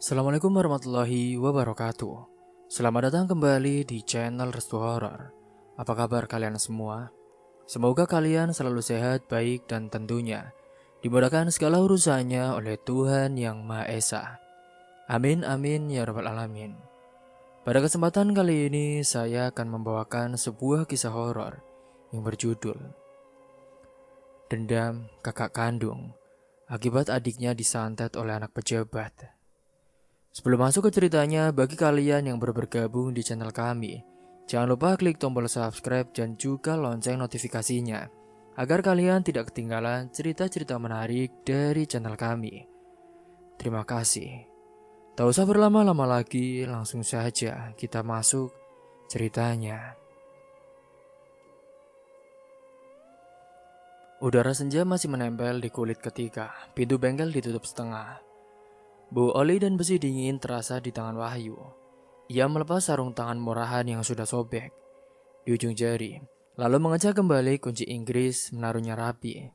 Assalamualaikum warahmatullahi wabarakatuh. Selamat datang kembali di channel Restu Horor. Apa kabar kalian semua? Semoga kalian selalu sehat, baik, dan tentunya dimudahkan segala urusannya oleh Tuhan Yang Maha Esa. Amin amin ya rabbal alamin. Pada kesempatan kali ini saya akan membawakan sebuah kisah horor yang berjudul Dendam Kakak Kandung akibat adiknya disantet oleh anak pejabat. Sebelum masuk ke ceritanya, bagi kalian yang baru bergabung di channel kami, jangan lupa klik tombol subscribe dan juga lonceng notifikasinya, agar kalian tidak ketinggalan cerita-cerita menarik dari channel kami. Terima kasih. Tak usah berlama-lama lagi, langsung saja kita masuk ceritanya. Udara senja masih menempel di kulit ketika pintu bengkel ditutup setengah. Bau oli dan besi dingin terasa di tangan Wahyu. Ia melepas sarung tangan murahan yang sudah sobek di ujung jari, lalu mengecek kembali kunci Inggris, menaruhnya rapi.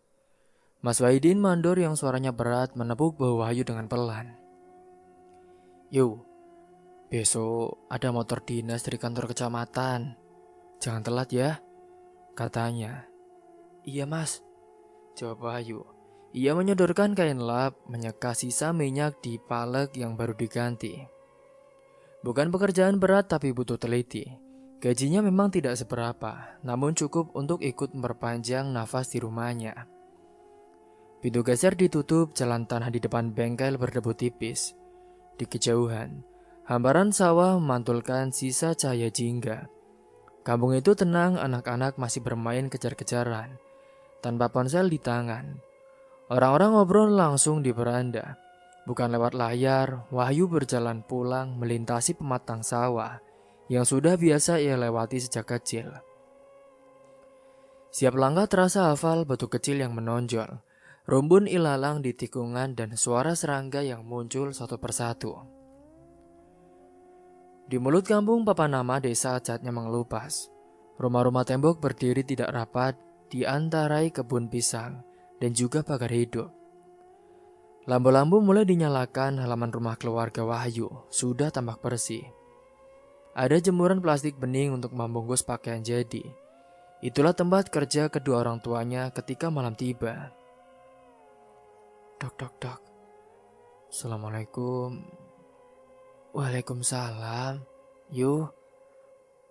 Mas Wahidin mandor yang suaranya berat menepuk bahu Wahyu dengan pelan. "Yo, besok ada motor dinas dari kantor kecamatan. Jangan telat ya," katanya. "Iya mas," jawab Wahyu. Ia menyodorkan kain lap, menyeka sisa minyak di palek yang baru diganti. Bukan pekerjaan berat tapi butuh teliti. Gajinya memang tidak seberapa, namun cukup untuk ikut memperpanjang nafas di rumahnya. Pintu geser ditutup, jalan tanah di depan bengkel berdebu tipis. Di kejauhan, hamparan sawah memantulkan sisa cahaya jingga. Kampung itu tenang, anak-anak masih bermain kejar-kejaran, tanpa ponsel di tangan. Orang-orang ngobrol langsung di beranda. Bukan lewat layar, Wahyu berjalan pulang melintasi pematang sawah yang sudah biasa ia lewati sejak kecil. Siap langkah terasa hafal batu kecil yang menonjol, rumbun ilalang di tikungan dan suara serangga yang muncul satu persatu. Di mulut kampung papan nama desa catnya mengelupas. Rumah-rumah tembok berdiri tidak rapat di antarai kebun pisang dan juga pagar hidup. Lampu-lampu mulai dinyalakan, halaman rumah keluarga Wahyu sudah tampak bersih. Ada jemuran plastik bening untuk membungkus pakaian jadi. Itulah tempat kerja kedua orang tuanya ketika malam tiba. Dok, dok, dok. Assalamualaikum. Waalaikumsalam. Yuh,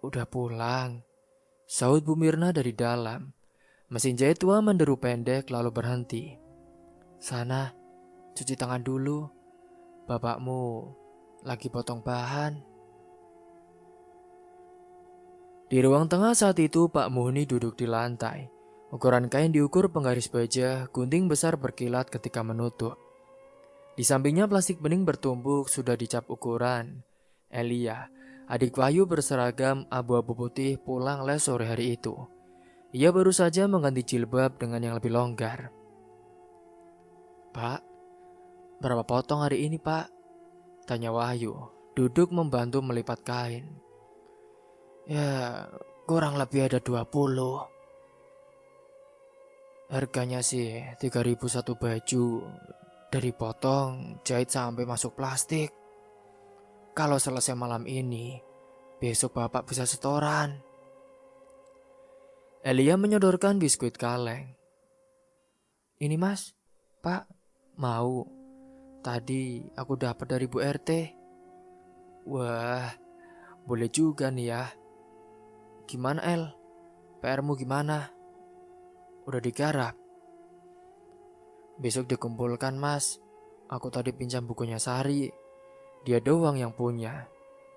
udah pulang, sahut Bu Mirna dari dalam. Mesin jahit tua menderu pendek lalu berhenti. "Sana, cuci tangan dulu. Bapakmu lagi potong bahan." Di ruang tengah saat itu Pak Muhni duduk di lantai. Ukuran kain diukur penggaris baja, gunting besar berkilat ketika menutup. Di sampingnya plastik bening bertumbuk sudah dicap ukuran. Elia, adik Wahyu berseragam abu-abu putih pulang les sore hari itu. Ia baru saja mengganti jilbab dengan yang lebih longgar. "Pak, berapa potong hari ini pak?" tanya Wahyu, duduk membantu melipat kain. "Ya, kurang lebih ada 20. Harganya sih 3.000 satu baju. Dari potong, jahit sampai masuk plastik. Kalau selesai malam ini, besok bapak bisa setoran." Elia menyodorkan biskuit kaleng. "Ini mas, pak, mau. Tadi aku dapat dari Bu RT. Wah, boleh juga nih ya. Gimana El? PR-mu gimana? Udah digarap?" "Besok dikumpulkan mas. Aku tadi pinjam bukunya Sari. Dia doang yang punya.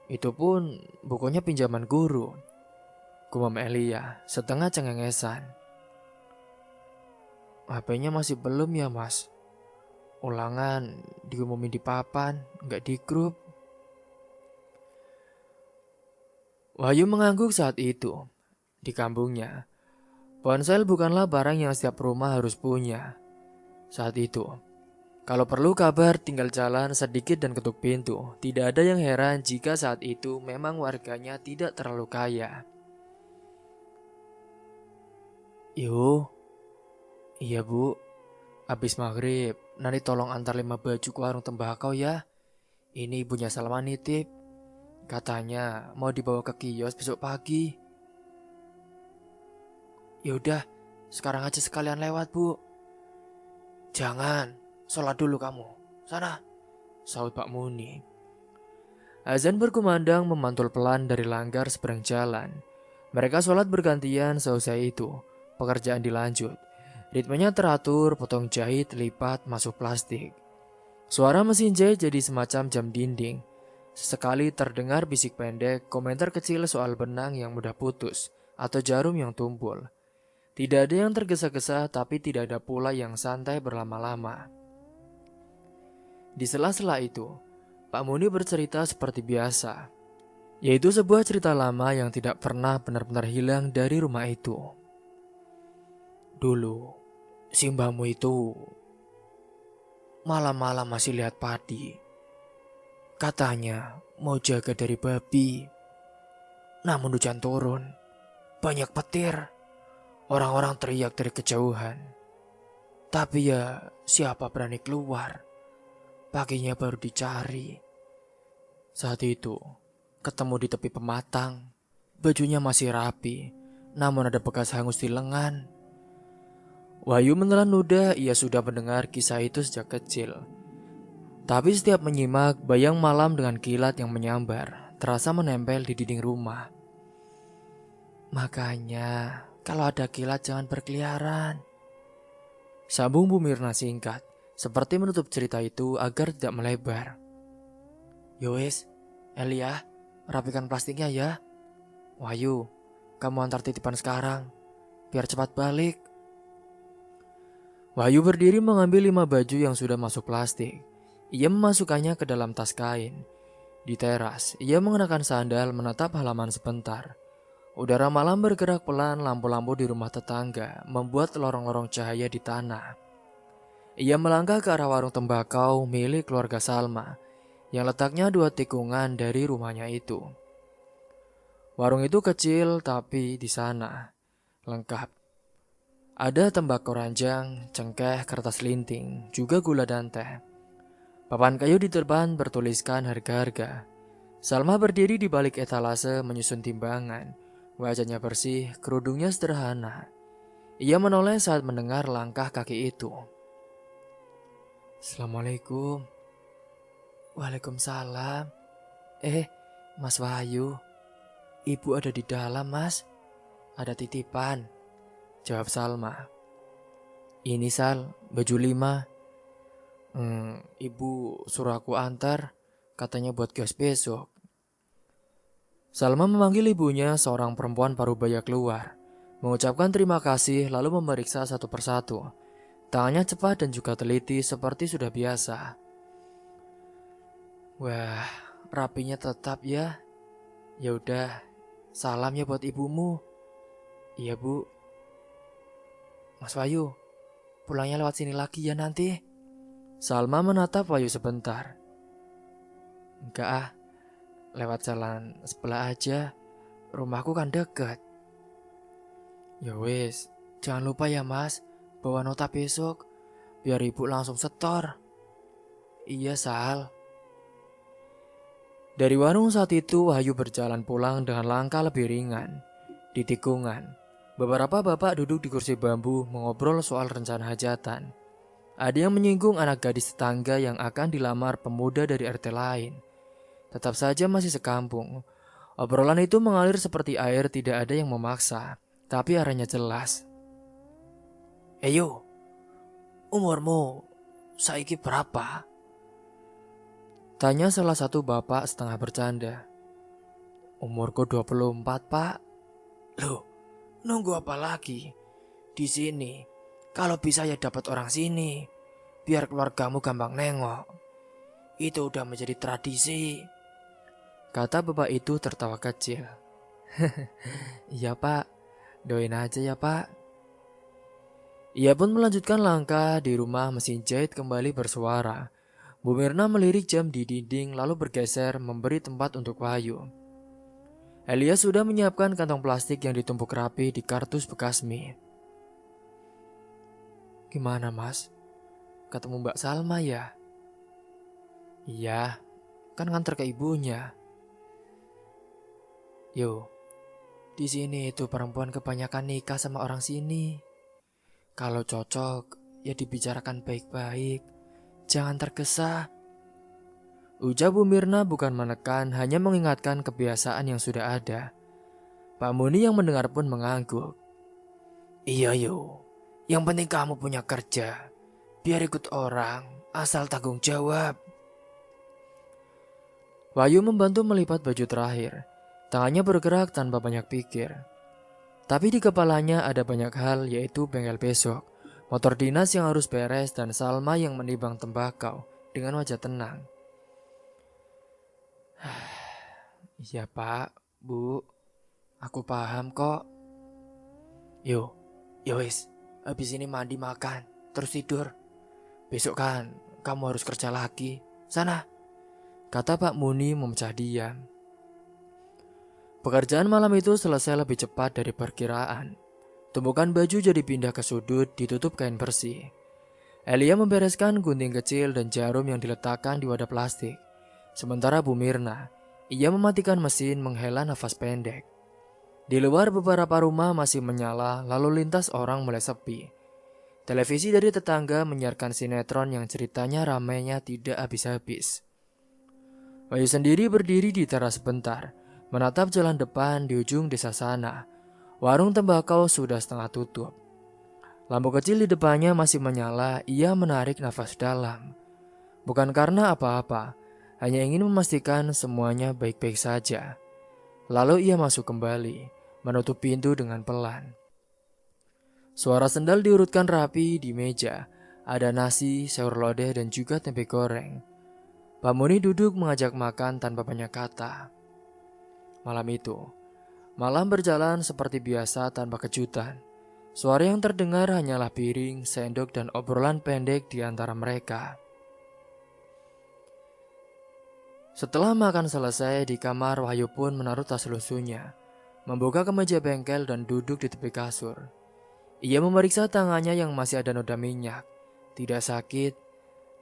Itu pun bukunya pinjaman guru," gumam Elia setengah cengengesan. "HP-nya masih belum ya mas? Ulangan diumumin di papan, nggak di grup." Wahyu mengangguk saat itu. Di kampungnya, ponsel bukanlah barang yang setiap rumah harus punya. Saat itu, kalau perlu kabar tinggal jalan sedikit dan ketuk pintu. Tidak ada yang heran jika saat itu memang warganya tidak terlalu kaya. "Yo, iya bu, habis maghrib nanti tolong antar 5 baju ke warung tembakau ya. Ini ibunya Salma nitip. Katanya mau dibawa ke kios besok pagi. Yaudah, sekarang aja sekalian lewat, Bu. Jangan, sholat dulu kamu. Sana, sahut Pak Muni. Azan berkumandang memantul pelan dari langgar seberang jalan. Mereka sholat bergantian. Seusai itu, pekerjaan dilanjut. Ritmenya teratur, potong jahit, lipat, masuk plastik. Suara mesin jahit jadi semacam jam dinding. Sesekali terdengar bisik pendek, komentar kecil soal benang yang mudah putus atau jarum yang tumpul. Tidak ada yang tergesa-gesa, tapi tidak ada pula yang santai berlama-lama. Di sela-sela itu, Pak Muni bercerita seperti biasa, yaitu sebuah cerita lama yang tidak pernah benar-benar hilang dari rumah itu. Dulu, si mbahmu itu malam-malam masih lihat padi. Katanya mau jaga dari babi. Namun hujan turun, banyak petir. Orang-orang teriak dari kejauhan. Tapi ya siapa berani keluar? Paginya baru dicari. Saat itu, ketemu di tepi pematang. Bajunya masih rapi, namun ada bekas hangus di lengan. Wahyu menelan ludah. Ia sudah mendengar kisah itu sejak kecil. Tapi setiap menyimak, bayang malam dengan kilat yang menyambar terasa menempel di dinding rumah. Makanya, kalau ada kilat jangan berkeliaran. Sambung Bu Mirna singkat, seperti menutup cerita itu agar tidak melebar. Yowes, Elia, rapikan plastiknya ya. Wahyu, kamu antar titipan sekarang, biar cepat balik. Wahyu berdiri mengambil 5 baju yang sudah masuk plastik. Ia memasukkannya ke dalam tas kain. Di teras, ia mengenakan sandal menatap halaman sebentar. Udara malam bergerak pelan, lampu-lampu di rumah tetangga membuat lorong-lorong cahaya di tanah. Ia melangkah ke arah warung tembakau milik keluarga Salma, yang letaknya 2 tikungan dari rumahnya itu. Warung itu kecil, tapi di sana lengkap. Ada tembakau ranjang, cengkeh, kertas linting, juga gula dan teh. Papan kayu di depan bertuliskan harga-harga. Salma berdiri di balik etalase menyusun timbangan. Wajahnya bersih, kerudungnya sederhana. Ia menoleh saat mendengar langkah kaki itu. Assalamualaikum. Waalaikumsalam. Mas Wahyu. Ibu ada di dalam, Mas. Ada titipan, jawab Salma. Ini Sal, baju 5. Ibu suruh aku antar, katanya buat kios besok. Salma memanggil ibunya, seorang perempuan parubaya keluar, mengucapkan terima kasih lalu memeriksa satu persatu. Tangannya cepat dan juga teliti seperti sudah biasa. Wah, rapinya tetap ya. Ya udah, salam ya buat ibumu. Iya Bu. Mas Wahyu, pulangnya lewat sini lagi ya nanti. Salma menatap Wahyu sebentar. Enggak ah, lewat jalan sebelah aja. Rumahku kan dekat. Ya wis, jangan lupa ya Mas, bawa nota besok, biar ibu langsung setor. Iya Sal. Dari warung saat itu Wahyu berjalan pulang dengan langkah lebih ringan. Di tikungan, beberapa bapak duduk di kursi bambu mengobrol soal rencana hajatan. Ada yang menyinggung anak gadis tetangga yang akan dilamar pemuda dari RT lain. Tetap saja masih sekampung. Obrolan itu mengalir seperti air, tidak ada yang memaksa, tapi arahnya jelas. Eyo, umurmu saiki berapa? Tanya salah satu bapak setengah bercanda. Umurku 24 Pak. Loh, nunggu apa lagi? Di sini, kalau bisa ya dapat orang sini, biar keluargamu gampang nengok. Itu udah menjadi tradisi, kata bapak itu tertawa kecil. Iya Pak, doain aja ya Pak. Ia pun melanjutkan langkah. Di rumah mesin jahit kembali bersuara. Bu Mirna melirik jam di dinding lalu bergeser memberi tempat untuk Wahyu. Elia sudah menyiapkan kantong plastik yang ditumpuk rapi di kardus bekas mie. Gimana Mas? Ketemu Mbak Salma ya? Iya, kan nganter ke ibunya. Yo, di sini itu perempuan kebanyakan nikah sama orang sini. Kalau cocok, ya dibicarakan baik-baik. Jangan tergesa. Ujar Bu Mirna bukan menekan, hanya mengingatkan kebiasaan yang sudah ada. Pak Muni yang mendengar pun mengangguk. Iya yo, yang penting kamu punya kerja. Biar ikut orang, asal tanggung jawab. Wahyu membantu melipat baju terakhir. Tangannya bergerak tanpa banyak pikir. Tapi di kepalanya ada banyak hal, yaitu bengkel besok, motor dinas yang harus beres, dan Salma yang menimbang tembakau dengan wajah tenang. Iya Pak, Bu, aku paham kok. Yo wis, habis ini mandi makan, terus tidur. Besok kan kamu harus kerja lagi. Sana, kata Pak Muni memecah diam. Pekerjaan malam itu selesai lebih cepat dari perkiraan. Tumpukan baju jadi pindah ke sudut, ditutup kain bersih. Elia membereskan gunting kecil dan jarum yang diletakkan di wadah plastik. Sementara Bu Mirna, ia mematikan mesin, menghela nafas pendek. Di luar beberapa rumah masih menyala, lalu lintas orang mulai sepi. Televisi dari tetangga menyiarkan sinetron yang ceritanya ramainya tidak habis-habis. Wahyu sendiri berdiri di teras sebentar, menatap jalan depan di ujung desa sana. Warung tembakau sudah setengah tutup. Lampu kecil di depannya masih menyala, ia menarik nafas dalam. Bukan karena apa-apa, hanya ingin memastikan semuanya baik-baik saja. Lalu ia masuk kembali, menutup pintu dengan pelan. Suara sendal diurutkan rapi di meja. Ada nasi, sayur lodeh, dan juga tempe goreng. Pak Muni duduk mengajak makan tanpa banyak kata. Malam itu, malam berjalan seperti biasa tanpa kejutan. Suara yang terdengar hanyalah piring, sendok, dan obrolan pendek di antara mereka. Setelah makan selesai, di kamar Wahyu pun menaruh tas lusuhnya, membuka kemeja bengkel dan duduk di tepi kasur. Ia memeriksa tangannya yang masih ada noda minyak. Tidak sakit,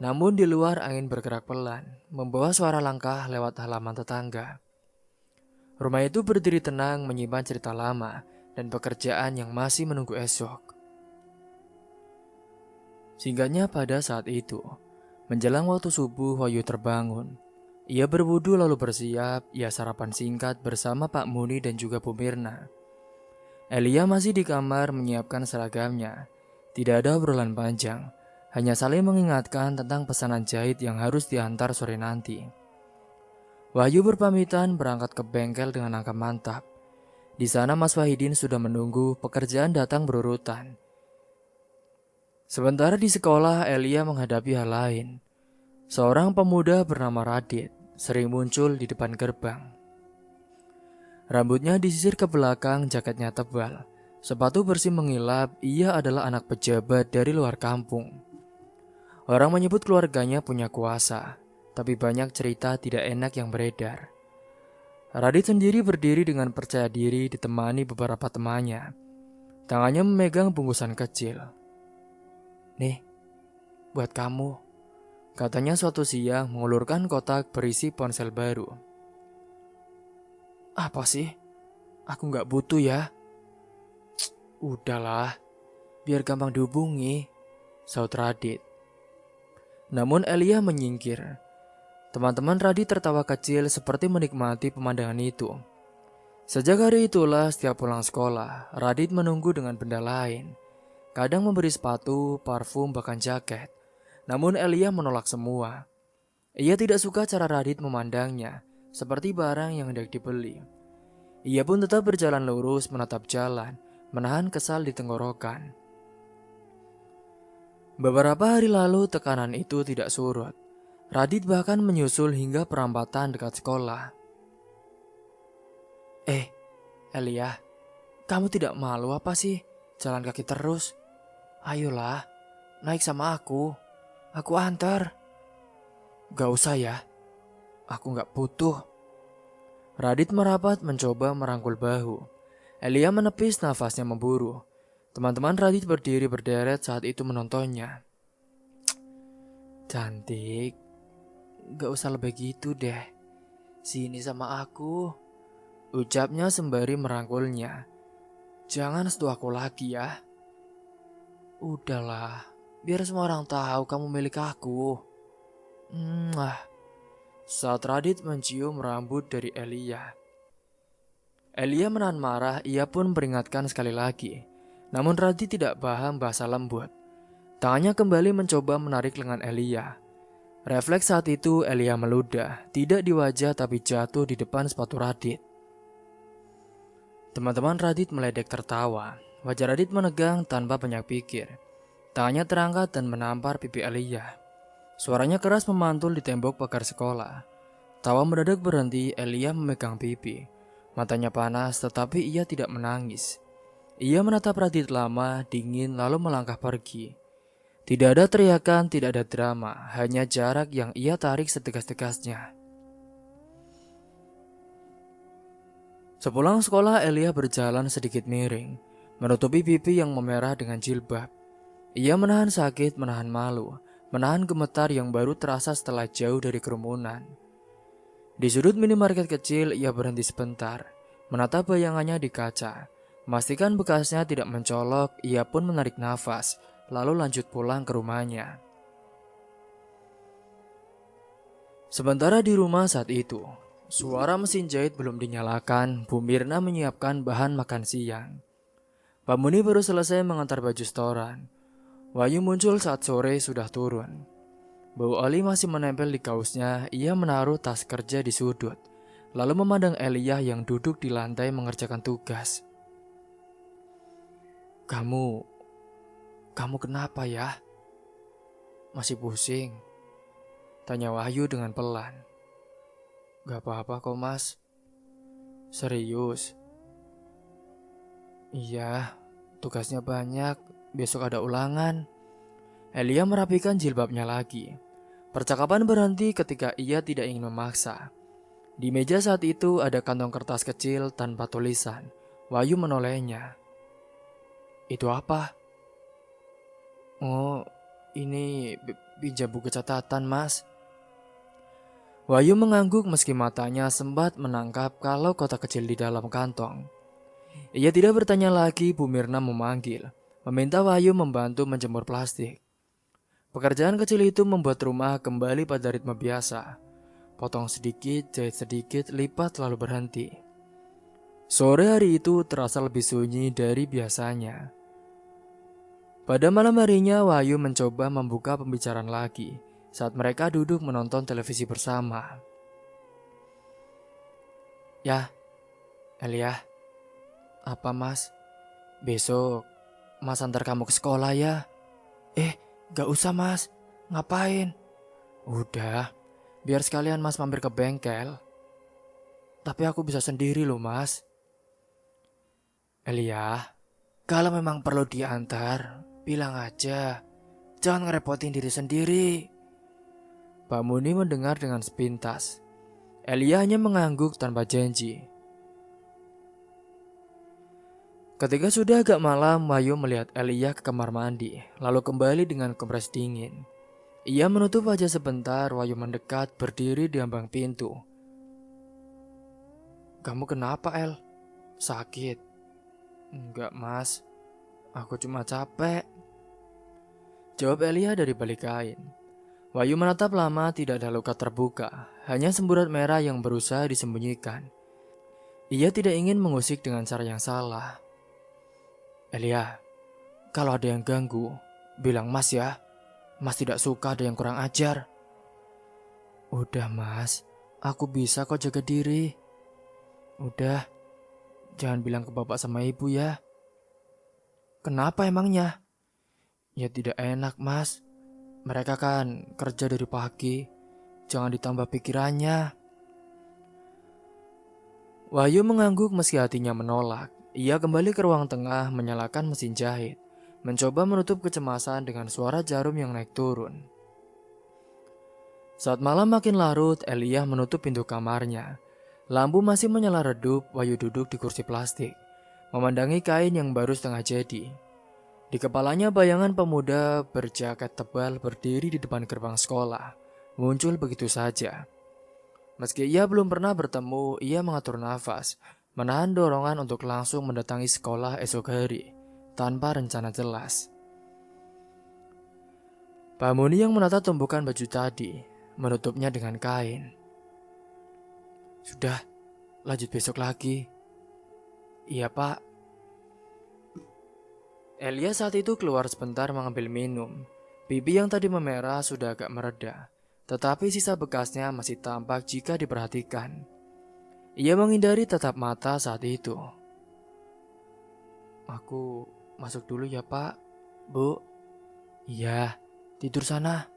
namun di luar angin bergerak pelan, membawa suara langkah lewat halaman tetangga. Rumah itu berdiri tenang, menyimpan cerita lama dan pekerjaan yang masih menunggu esok. Singkatnya pada saat itu, menjelang waktu subuh, Wahyu terbangun. Ia berwudu lalu bersiap, ia sarapan singkat bersama Pak Muni dan juga Bu Mirna. Elia masih di kamar menyiapkan seragamnya. Tidak ada obrolan panjang, hanya saling mengingatkan tentang pesanan jahit yang harus diantar sore nanti. Wahyu berpamitan berangkat ke bengkel dengan angka mantap. Di sana Mas Wahidin sudah menunggu, pekerjaan datang berurutan. Sementara di sekolah, Elia menghadapi hal lain. Seorang pemuda bernama Radit sering muncul di depan gerbang. Rambutnya disisir ke belakang, jaketnya tebal, sepatu bersih mengilap. Ia adalah anak pejabat dari luar kampung. Orang menyebut keluarganya punya kuasa, tapi banyak cerita tidak enak yang beredar. Radit sendiri berdiri dengan percaya diri ditemani beberapa temannya. Tangannya memegang bungkusan kecil. Nih, buat kamu, katanya suatu siang mengulurkan kotak berisi ponsel baru. Apa sih? Aku gak butuh ya. Udahlah, biar gampang dihubungi, saut Radit. Namun Elia menyingkir. Teman-teman Radit tertawa kecil seperti menikmati pemandangan itu. Sejak hari itulah setiap pulang sekolah, Radit menunggu dengan benda lain. Kadang memberi sepatu, parfum, bahkan jaket. Namun Elia menolak semua. Ia tidak suka cara Radit memandangnya, seperti barang yang hendak dibeli. Ia pun tetap berjalan lurus, menatap jalan, menahan kesal di tenggorokan. Beberapa hari lalu tekanan itu tidak surut. Radit bahkan menyusul hingga perempatan dekat sekolah. Elia, kamu tidak malu apa sih jalan kaki terus? Ayolah, naik sama aku antar. Gak usah ya, aku gak butuh. Radit merapat mencoba merangkul bahu. Elia menepis nafasnya memburu. Teman-teman Radit berdiri berderet saat itu menontonnya. Cantik, gak usah lebih gitu deh. Sini sama aku, ucapnya sembari merangkulnya. Jangan sentuh aku lagi ya. Udahlah, biar semua orang tahu kamu milik aku. Mwah. Saat Radit mencium rambut dari Elia. Elia menahan marah, ia pun peringatkan sekali lagi. Namun Radit tidak paham bahasa lembut. Tangannya kembali mencoba menarik lengan Elia. Refleks saat itu Elia meludah, tidak di wajah tapi jatuh di depan sepatu Radit. Teman-teman Radit meledek tertawa. Wajah Radit menegang tanpa banyak pikir. Tangannya terangkat dan menampar pipi Elia. Suaranya keras memantul di tembok pagar sekolah. Tawa mendadak berhenti, Elia memegang pipi. Matanya panas tetapi ia tidak menangis. Ia menatap Radit lama, dingin lalu melangkah pergi. Tidak ada teriakan, tidak ada drama, hanya jarak yang ia tarik setegas-tegasnya. Sepulang sekolah, Elia berjalan sedikit miring, menutupi pipi yang memerah dengan jilbab. Ia menahan sakit, menahan malu, menahan gemetar yang baru terasa setelah jauh dari kerumunan. Di sudut minimarket kecil, ia berhenti sebentar, menatap bayangannya di kaca. Memastikan bekasnya tidak mencolok, ia pun menarik nafas, lalu lanjut pulang ke rumahnya. Sementara di rumah saat itu, suara mesin jahit belum dinyalakan, Bu Mirna menyiapkan bahan makan siang. Pak Muni baru selesai mengantar baju setoran. Wahyu muncul saat sore sudah turun. Bau oli masih menempel di kaosnya, ia menaruh tas kerja di sudut, lalu memandang Elia yang duduk di lantai mengerjakan tugas. Kamu kenapa ya? Masih pusing? Tanya Wahyu dengan pelan. Gak apa-apa kok mas. Serius? Iya, tugasnya banyak, besok ada ulangan. Elia merapikan jilbabnya lagi. Percakapan berhenti ketika ia tidak ingin memaksa. Di meja saat itu ada kantong kertas kecil tanpa tulisan. Wahyu menolehnya. Itu apa? Oh, ini pinjam buku catatan, Mas. Wahyu mengangguk meski matanya sempat menangkap kalau kotak kecil di dalam kantong. Ia tidak bertanya lagi, Bu Mirna memanggil, meminta Wahyu membantu menjemur plastik. Pekerjaan kecil itu membuat rumah kembali pada ritme biasa. Potong sedikit, jahit sedikit, lipat lalu berhenti. Sore hari itu terasa lebih sunyi dari biasanya. Pada malam harinya, Wahyu mencoba membuka pembicaraan lagi saat mereka duduk menonton televisi bersama. Ya, Elia. Apa mas? Besok mas antar kamu ke sekolah ya? Gak usah mas. Ngapain? Udah, biar sekalian mas mampir ke bengkel. Tapi aku bisa sendiri loh mas. Elia, kalau memang perlu diantar, bilang aja. Jangan ngerepotin diri sendiri. Pak Muni mendengar dengan sepintas. Elia hanya mengangguk tanpa janji. Ketika sudah agak malam, Wahyu melihat Elia ke kamar mandi, lalu kembali dengan kompres dingin. Ia menutup wajah sebentar, Wahyu mendekat, berdiri di ambang pintu. Kamu kenapa, El? Sakit? Enggak, mas. Aku cuma capek. Jawab Elia dari balik kain. Wahyu menatap lama, tidak ada luka terbuka, hanya semburat merah yang berusaha disembunyikan. Ia tidak ingin mengusik dengan cara yang salah. Elia, kalau ada yang ganggu, bilang mas ya. Mas tidak suka ada yang kurang ajar. Udah mas, aku bisa kok jaga diri. Udah, jangan bilang ke bapak sama ibu ya. Kenapa emangnya? Ya tidak enak mas. Mereka kan kerja dari pagi. Jangan ditambah pikirannya. Wahyu mengangguk meski hatinya menolak. Ia kembali ke ruang tengah menyalakan mesin jahit. Mencoba menutup kecemasan dengan suara jarum yang naik turun. Saat malam makin larut, Elia menutup pintu kamarnya. Lampu masih menyala redup, Wahyu duduk di kursi plastik, memandangi kain yang baru setengah jadi. Di kepalanya bayangan pemuda berjaket tebal berdiri di depan gerbang sekolah, muncul begitu saja. Meski ia belum pernah bertemu, ia mengatur nafas, menahan dorongan untuk langsung mendatangi sekolah esok hari, tanpa rencana jelas. Pak Muni yang menata tumpukan baju tadi, menutupnya dengan kain. "Sudah, lanjut besok lagi." "Iya, Pak." Elia saat itu keluar sebentar mengambil minum. Pipi yang tadi memerah sudah agak mereda, tetapi sisa bekasnya masih tampak jika diperhatikan. Ia menghindari tatap mata saat itu. "Aku masuk dulu ya, Pak, Bu." "Iya, tidur sana."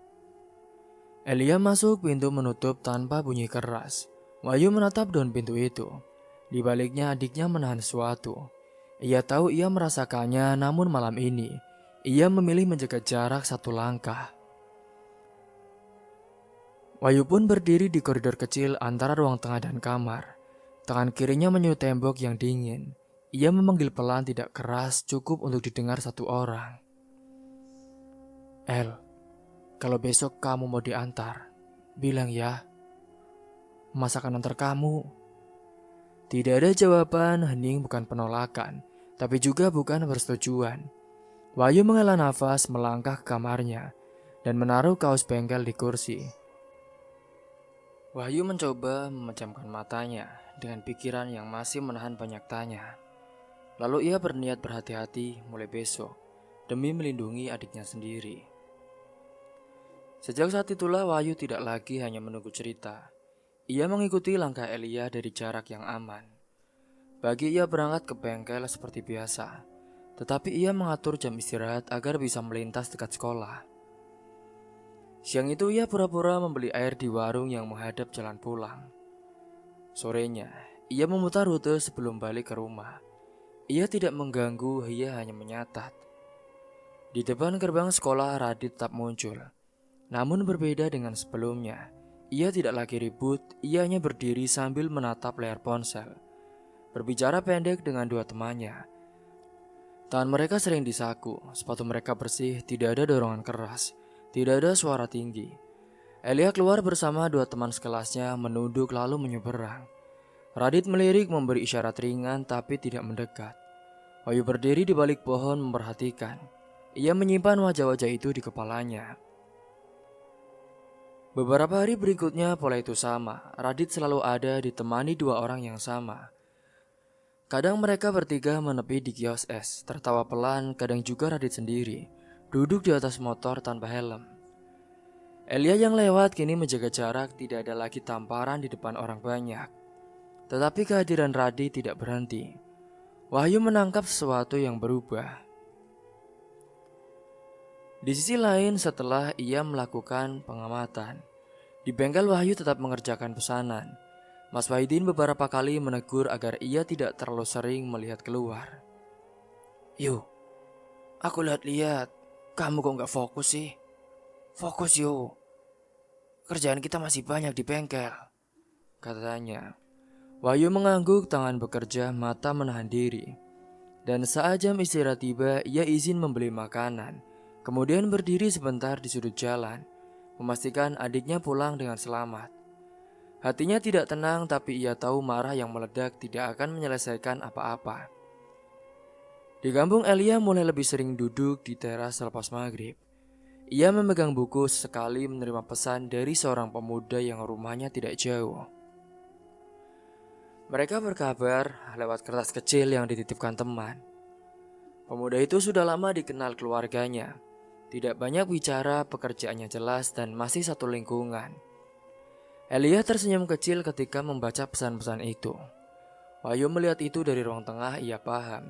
Elia masuk, pintu menutup tanpa bunyi keras. Wahyu menatap daun pintu itu. Di baliknya adiknya menahan sesuatu. Ia tahu ia merasakannya, namun malam ini ia memilih menjaga jarak satu langkah. Wahyu pun berdiri di koridor kecil antara ruang tengah dan kamar. Tangan kirinya menyentuh tembok yang dingin. Ia memanggil pelan, tidak keras, cukup untuk didengar satu orang. "El, kalau besok kamu mau diantar, bilang ya. Masakan antar kamu." Tidak ada jawaban, hening bukan penolakan, tapi juga bukan persetujuan. Wahyu menghela nafas, melangkah ke kamarnya, dan menaruh kaos bengkel di kursi. Wahyu mencoba memejamkan matanya dengan pikiran yang masih menahan banyak tanya. Lalu ia berniat berhati-hati mulai besok, demi melindungi adiknya sendiri. Sejak saat itulah Wahyu tidak lagi hanya menunggu cerita. Ia mengikuti langkah Elia dari jarak yang aman. Pagi ia berangkat ke bengkel seperti biasa, tetapi ia mengatur jam istirahat agar bisa melintas dekat sekolah. Siang itu ia pura-pura membeli air di warung yang menghadap jalan pulang. Sorenya, ia memutar rute sebelum balik ke rumah. Ia tidak mengganggu, ia hanya menyatat. Di depan gerbang sekolah Radit tetap muncul. Namun berbeda dengan sebelumnya, ia tidak lagi ribut, ia hanya berdiri sambil menatap layar ponsel. Berbicara pendek dengan dua temannya. Tangan mereka sering disaku, sepatu mereka bersih, tidak ada dorongan keras, tidak ada suara tinggi. Elia keluar bersama dua teman sekelasnya, menunduk lalu menyeberang. Radit melirik memberi isyarat ringan tapi tidak mendekat. Wahyu berdiri di balik pohon memperhatikan. Ia menyimpan wajah-wajah itu di kepalanya. Beberapa hari berikutnya pola itu sama. Radit selalu ada ditemani dua orang yang sama. Kadang mereka bertiga menepi di kios es, tertawa pelan. Kadang juga Radit sendiri, duduk di atas motor tanpa helm. Elia yang lewat kini menjaga jarak, tidak ada lagi tamparan di depan orang banyak. Tetapi kehadiran Radit tidak berhenti. Wahyu menangkap sesuatu yang berubah. Di sisi lain, setelah ia melakukan pengamatan, di bengkel Wahyu tetap mengerjakan pesanan. Mas Wahidin beberapa kali menegur agar ia tidak terlalu sering melihat keluar. "Yuk, aku lihat-lihat, kamu kok nggak fokus sih? Fokus yuk, kerjaan kita masih banyak di bengkel," katanya. Wahyu mengangguk, tangan bekerja, mata menahan diri. Dan saat jam istirahat tiba, ia izin membeli makanan. Kemudian berdiri sebentar di sudut jalan, memastikan adiknya pulang dengan selamat. Hatinya tidak tenang, tapi ia tahu marah yang meledak tidak akan menyelesaikan apa-apa. Di kampung, Elia mulai lebih sering duduk di teras selepas maghrib. Ia memegang buku, sekali menerima pesan dari seorang pemuda yang rumahnya tidak jauh. Mereka berkabar lewat kertas kecil yang dititipkan teman. Pemuda itu sudah lama dikenal keluarganya. Tidak banyak bicara, pekerjaannya jelas dan masih satu lingkungan. Elia tersenyum kecil ketika membaca pesan-pesan itu. Wahyu melihat itu dari ruang tengah, ia paham.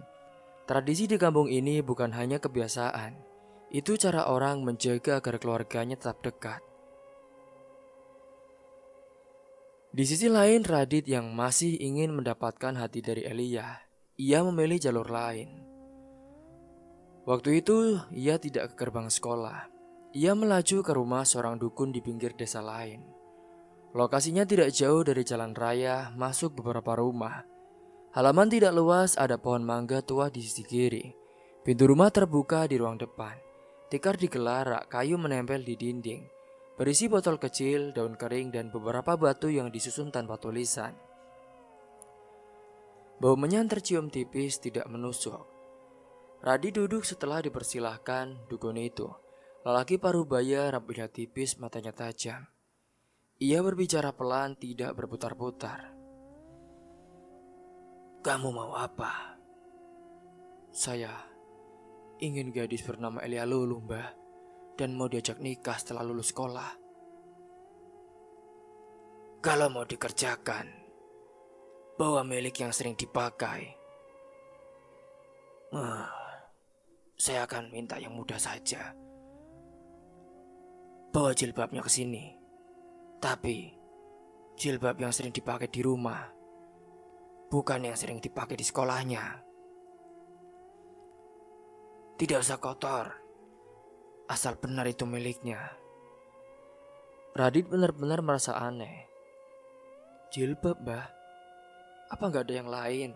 Tradisi di kampung ini bukan hanya kebiasaan. Itu cara orang menjaga agar keluarganya tetap dekat. Di sisi lain, Radit yang masih ingin mendapatkan hati dari Elia, ia memilih jalur lain. Waktu itu, ia tidak ke gerbang sekolah. Ia melaju ke rumah seorang dukun di pinggir desa lain. Lokasinya tidak jauh dari jalan raya, masuk beberapa rumah. Halaman tidak luas, ada pohon mangga tua di sisi kiri. Pintu rumah terbuka di ruang depan. Tikar digelar, rak kayu menempel di dinding. berisi botol kecil, daun kering, dan beberapa batu yang disusun tanpa tulisan. Bau menyan tercium tipis, tidak menusuk. Radit duduk setelah dipersilahkan dukun itu. Lelaki parubaya, rambutnya tipis, matanya tajam. Ia berbicara pelan, tidak berputar-putar. "Kamu mau apa?" "Saya ingin gadis bernama Elia Lulu, Mbah, dan mau diajak nikah setelah lulus sekolah." "Kalau mau dikerjakan, bawa milik yang sering dipakai." "Saya akan minta yang mudah saja. Bawa jilbabnya ke sini. Tapi jilbab yang sering dipakai di rumah, bukan yang sering dipakai di sekolahnya. Tidak usah kotor, asal benar itu miliknya." Radit benar-benar merasa aneh. "Jilbab, Mbah? Apa nggak ada yang lain?"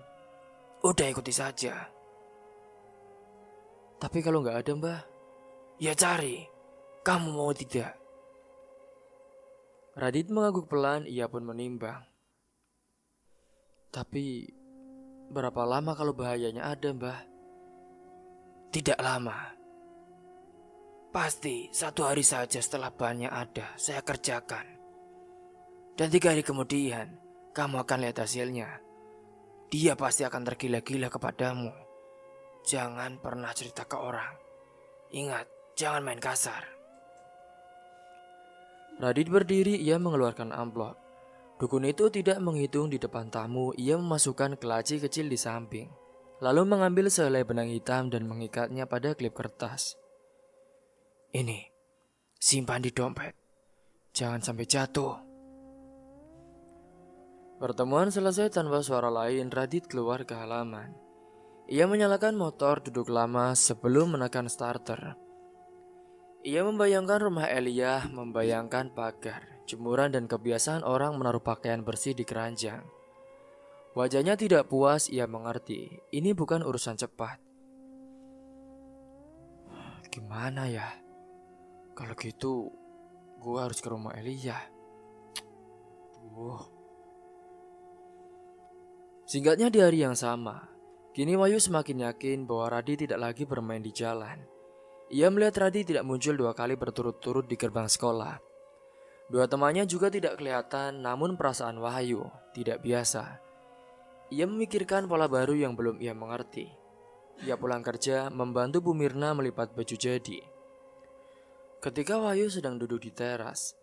"Udah ikuti saja." "Tapi kalau nggak ada, Mbah?" "Ya cari. Kamu mau tidak?" Radit mengangguk pelan, ia pun menimbang. "Tapi berapa lama kalau bahayanya ada, Mbah?" "Tidak lama. Pasti 1 hari saja setelah bahannya ada, saya kerjakan. Dan 3 hari kemudian, kamu akan lihat hasilnya. Dia pasti akan tergila-gila kepadamu. Jangan pernah cerita ke orang. Ingat, jangan main kasar." Radit berdiri, ia mengeluarkan amplop. Dukun itu tidak menghitung di depan tamu, ia memasukkan ke laci kecil di samping. Lalu mengambil sehelai benang hitam dan mengikatnya pada klip kertas. "Ini, simpan di dompet. Jangan sampai jatuh." Pertemuan selesai tanpa suara lain, Radit keluar ke halaman. Ia menyalakan motor duduk lama sebelum menekan starter. Ia membayangkan rumah Elia, membayangkan pagar, jemuran, dan kebiasaan orang menaruh pakaian bersih di keranjang. Wajahnya tidak puas, ia mengerti. Ini bukan urusan cepat. Gimana ya? Kalau gitu, gua harus ke rumah Elia. Singkatnya di hari yang sama, kini Wahyu semakin yakin bahwa Radit tidak lagi bermain di jalan. Ia melihat Radit tidak muncul 2 kali berturut-turut di gerbang sekolah. 2 temannya juga tidak kelihatan, namun perasaan Wahyu tidak biasa. Ia memikirkan pola baru yang belum ia mengerti. Ia pulang kerja, membantu Bu Mirna melipat baju jadi. Ketika Wahyu sedang duduk di teras,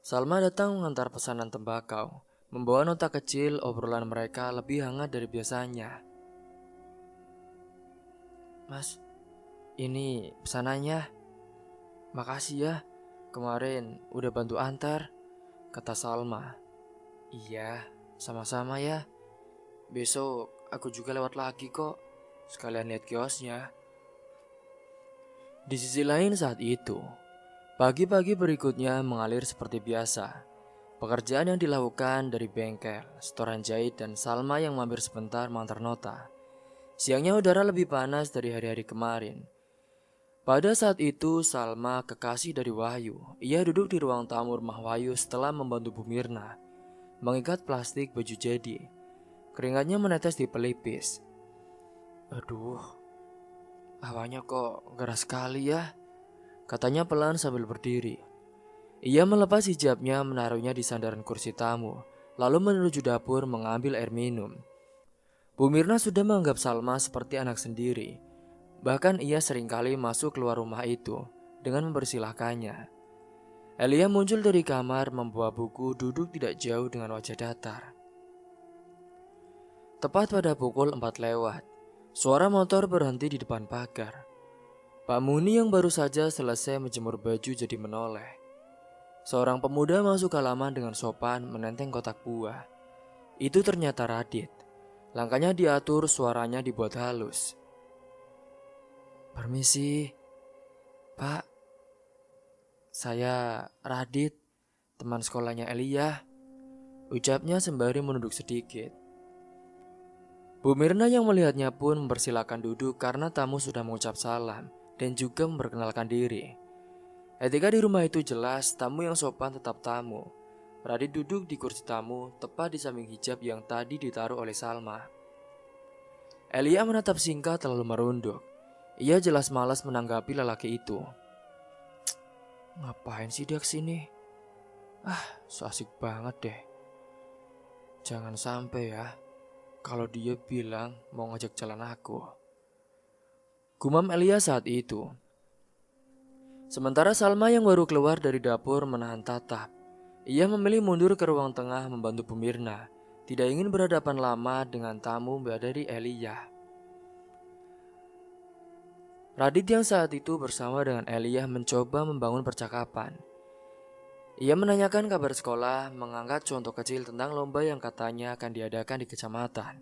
Salma datang mengantar pesanan tembakau. Membawa nota kecil, obrolan mereka lebih hangat dari biasanya. "Mas, ini pesanannya. Makasih ya, kemarin udah bantu antar," kata Salma. "Iya, sama-sama ya. Besok aku juga lewat lagi kok, sekalian lihat kiosnya." Di sisi lain saat itu, pagi-pagi berikutnya mengalir seperti biasa. Pekerjaan yang dilakukan dari bengkel, setoran jahit, dan Salma yang mampir sebentar mengantar nota. Siangnya udara lebih panas dari hari-hari kemarin. Pada saat itu Salma, kekasih dari Wahyu, ia duduk di ruang tamu rumah Wahyu setelah membantu Bu Mirna mengikat plastik baju jadi. Keringatnya menetes di pelipis. "Aduh, hawanya kok keras sekali ya," katanya pelan sambil berdiri. Ia melepas hijabnya, menaruhnya di sandaran kursi tamu, lalu menuju dapur mengambil air minum. Bu Mirna sudah menganggap Salma seperti anak sendiri. Bahkan ia seringkali masuk keluar rumah itu dengan mempersilahkannya. Elia muncul dari kamar membawa buku, duduk tidak jauh dengan wajah datar. Tepat pada pukul 4 lewat, suara motor berhenti di depan pagar. Pak Muni yang baru saja selesai menjemur baju jadi menoleh. Seorang pemuda masuk halaman dengan sopan menenteng kotak buah. Itu ternyata Radit. Langkahnya diatur, suaranya dibuat halus. "Permisi, Pak. Saya Radit, teman sekolahnya Elia," ucapnya sembari menunduk sedikit. Bu Mirna yang melihatnya pun mempersilakan duduk karena tamu sudah mengucap salam dan juga memperkenalkan diri. Etika di rumah itu jelas, tamu yang sopan tetap tamu. Radit duduk di kursi tamu, tepat di samping hijab yang tadi ditaruh oleh Salma. Elia menatap singkat lalu merunduk. Ia jelas malas menanggapi lelaki itu. Ngapain sih dia kesini? So asik banget deh. Jangan sampai ya, kalau dia bilang mau ngajak jalan aku. Gumam Elia saat itu. Sementara Salma yang baru keluar dari dapur menahan tatap. Ia memilih mundur ke ruang tengah membantu Bu Mirna. Tidak ingin berhadapan lama dengan tamu dari Elia. Radit yang saat itu bersama dengan Elia mencoba membangun percakapan. Ia menanyakan kabar sekolah, mengangkat contoh kecil tentang lomba yang katanya akan diadakan di kecamatan.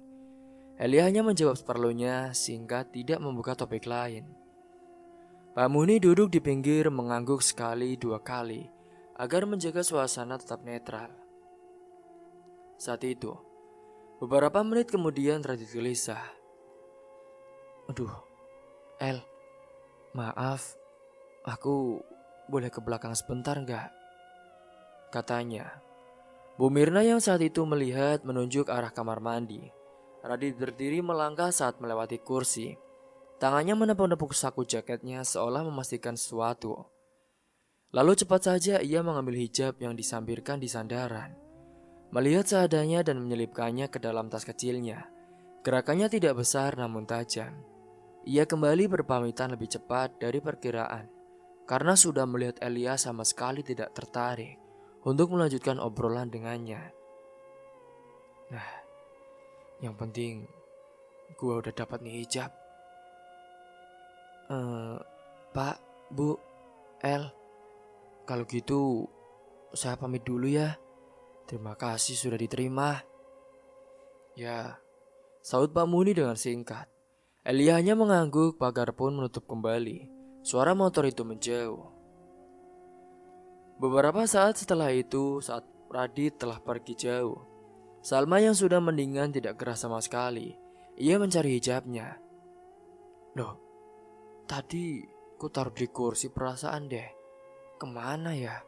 Elia hanya menjawab seperlunya sehingga tidak membuka topik lain. Pak Muni duduk di pinggir mengangguk sekali dua kali agar menjaga suasana tetap netral. Saat itu, beberapa menit kemudian Radit gelisah. Aduh, El, maaf, aku boleh ke belakang sebentar nggak? Katanya. Bu Mirna yang saat itu melihat menunjuk arah kamar mandi. Radit berdiri melangkah saat melewati kursi. Tangannya menepuk-nepuk saku jaketnya seolah memastikan sesuatu. Lalu cepat saja ia mengambil hijab yang disampirkan di sandaran. Melihat seadanya dan menyelipkannya ke dalam tas kecilnya. Gerakannya tidak besar namun tajam. Ia kembali berpamitan lebih cepat dari perkiraan. Karena sudah melihat Elia sama sekali tidak tertarik untuk melanjutkan obrolan dengannya. Nah, yang penting gua udah dapat nih hijab. Pak, Bu, El, kalau gitu saya pamit dulu ya. Terima kasih sudah diterima. Ya, saut Pak Muni dengan singkat. Elia hanya mengangguk, pagar pun menutup kembali. Suara motor itu menjauh. Beberapa saat setelah itu, saat Radit telah pergi jauh, Salma yang sudah mendingan tidak gerak sama sekali. Ia mencari hijabnya. Loh, tadi ku taruh di kursi perasaan deh. Kemana ya?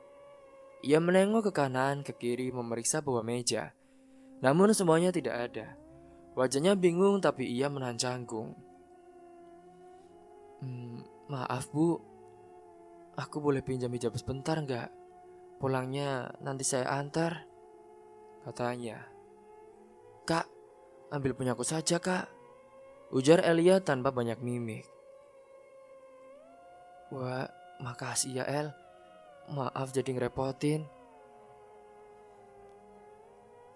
Ia menengok ke kanan, ke kiri memeriksa bawah meja. Namun semuanya tidak ada. Wajahnya bingung tapi ia menahan canggung. Maaf Bu, aku boleh pinjam hijab sebentar nggak? Pulangnya nanti saya antar, katanya. Kak, ambil punyaku saja kak, ujar Elia tanpa banyak mimik. Wah, makasih ya El. Maaf jadi ngerepotin.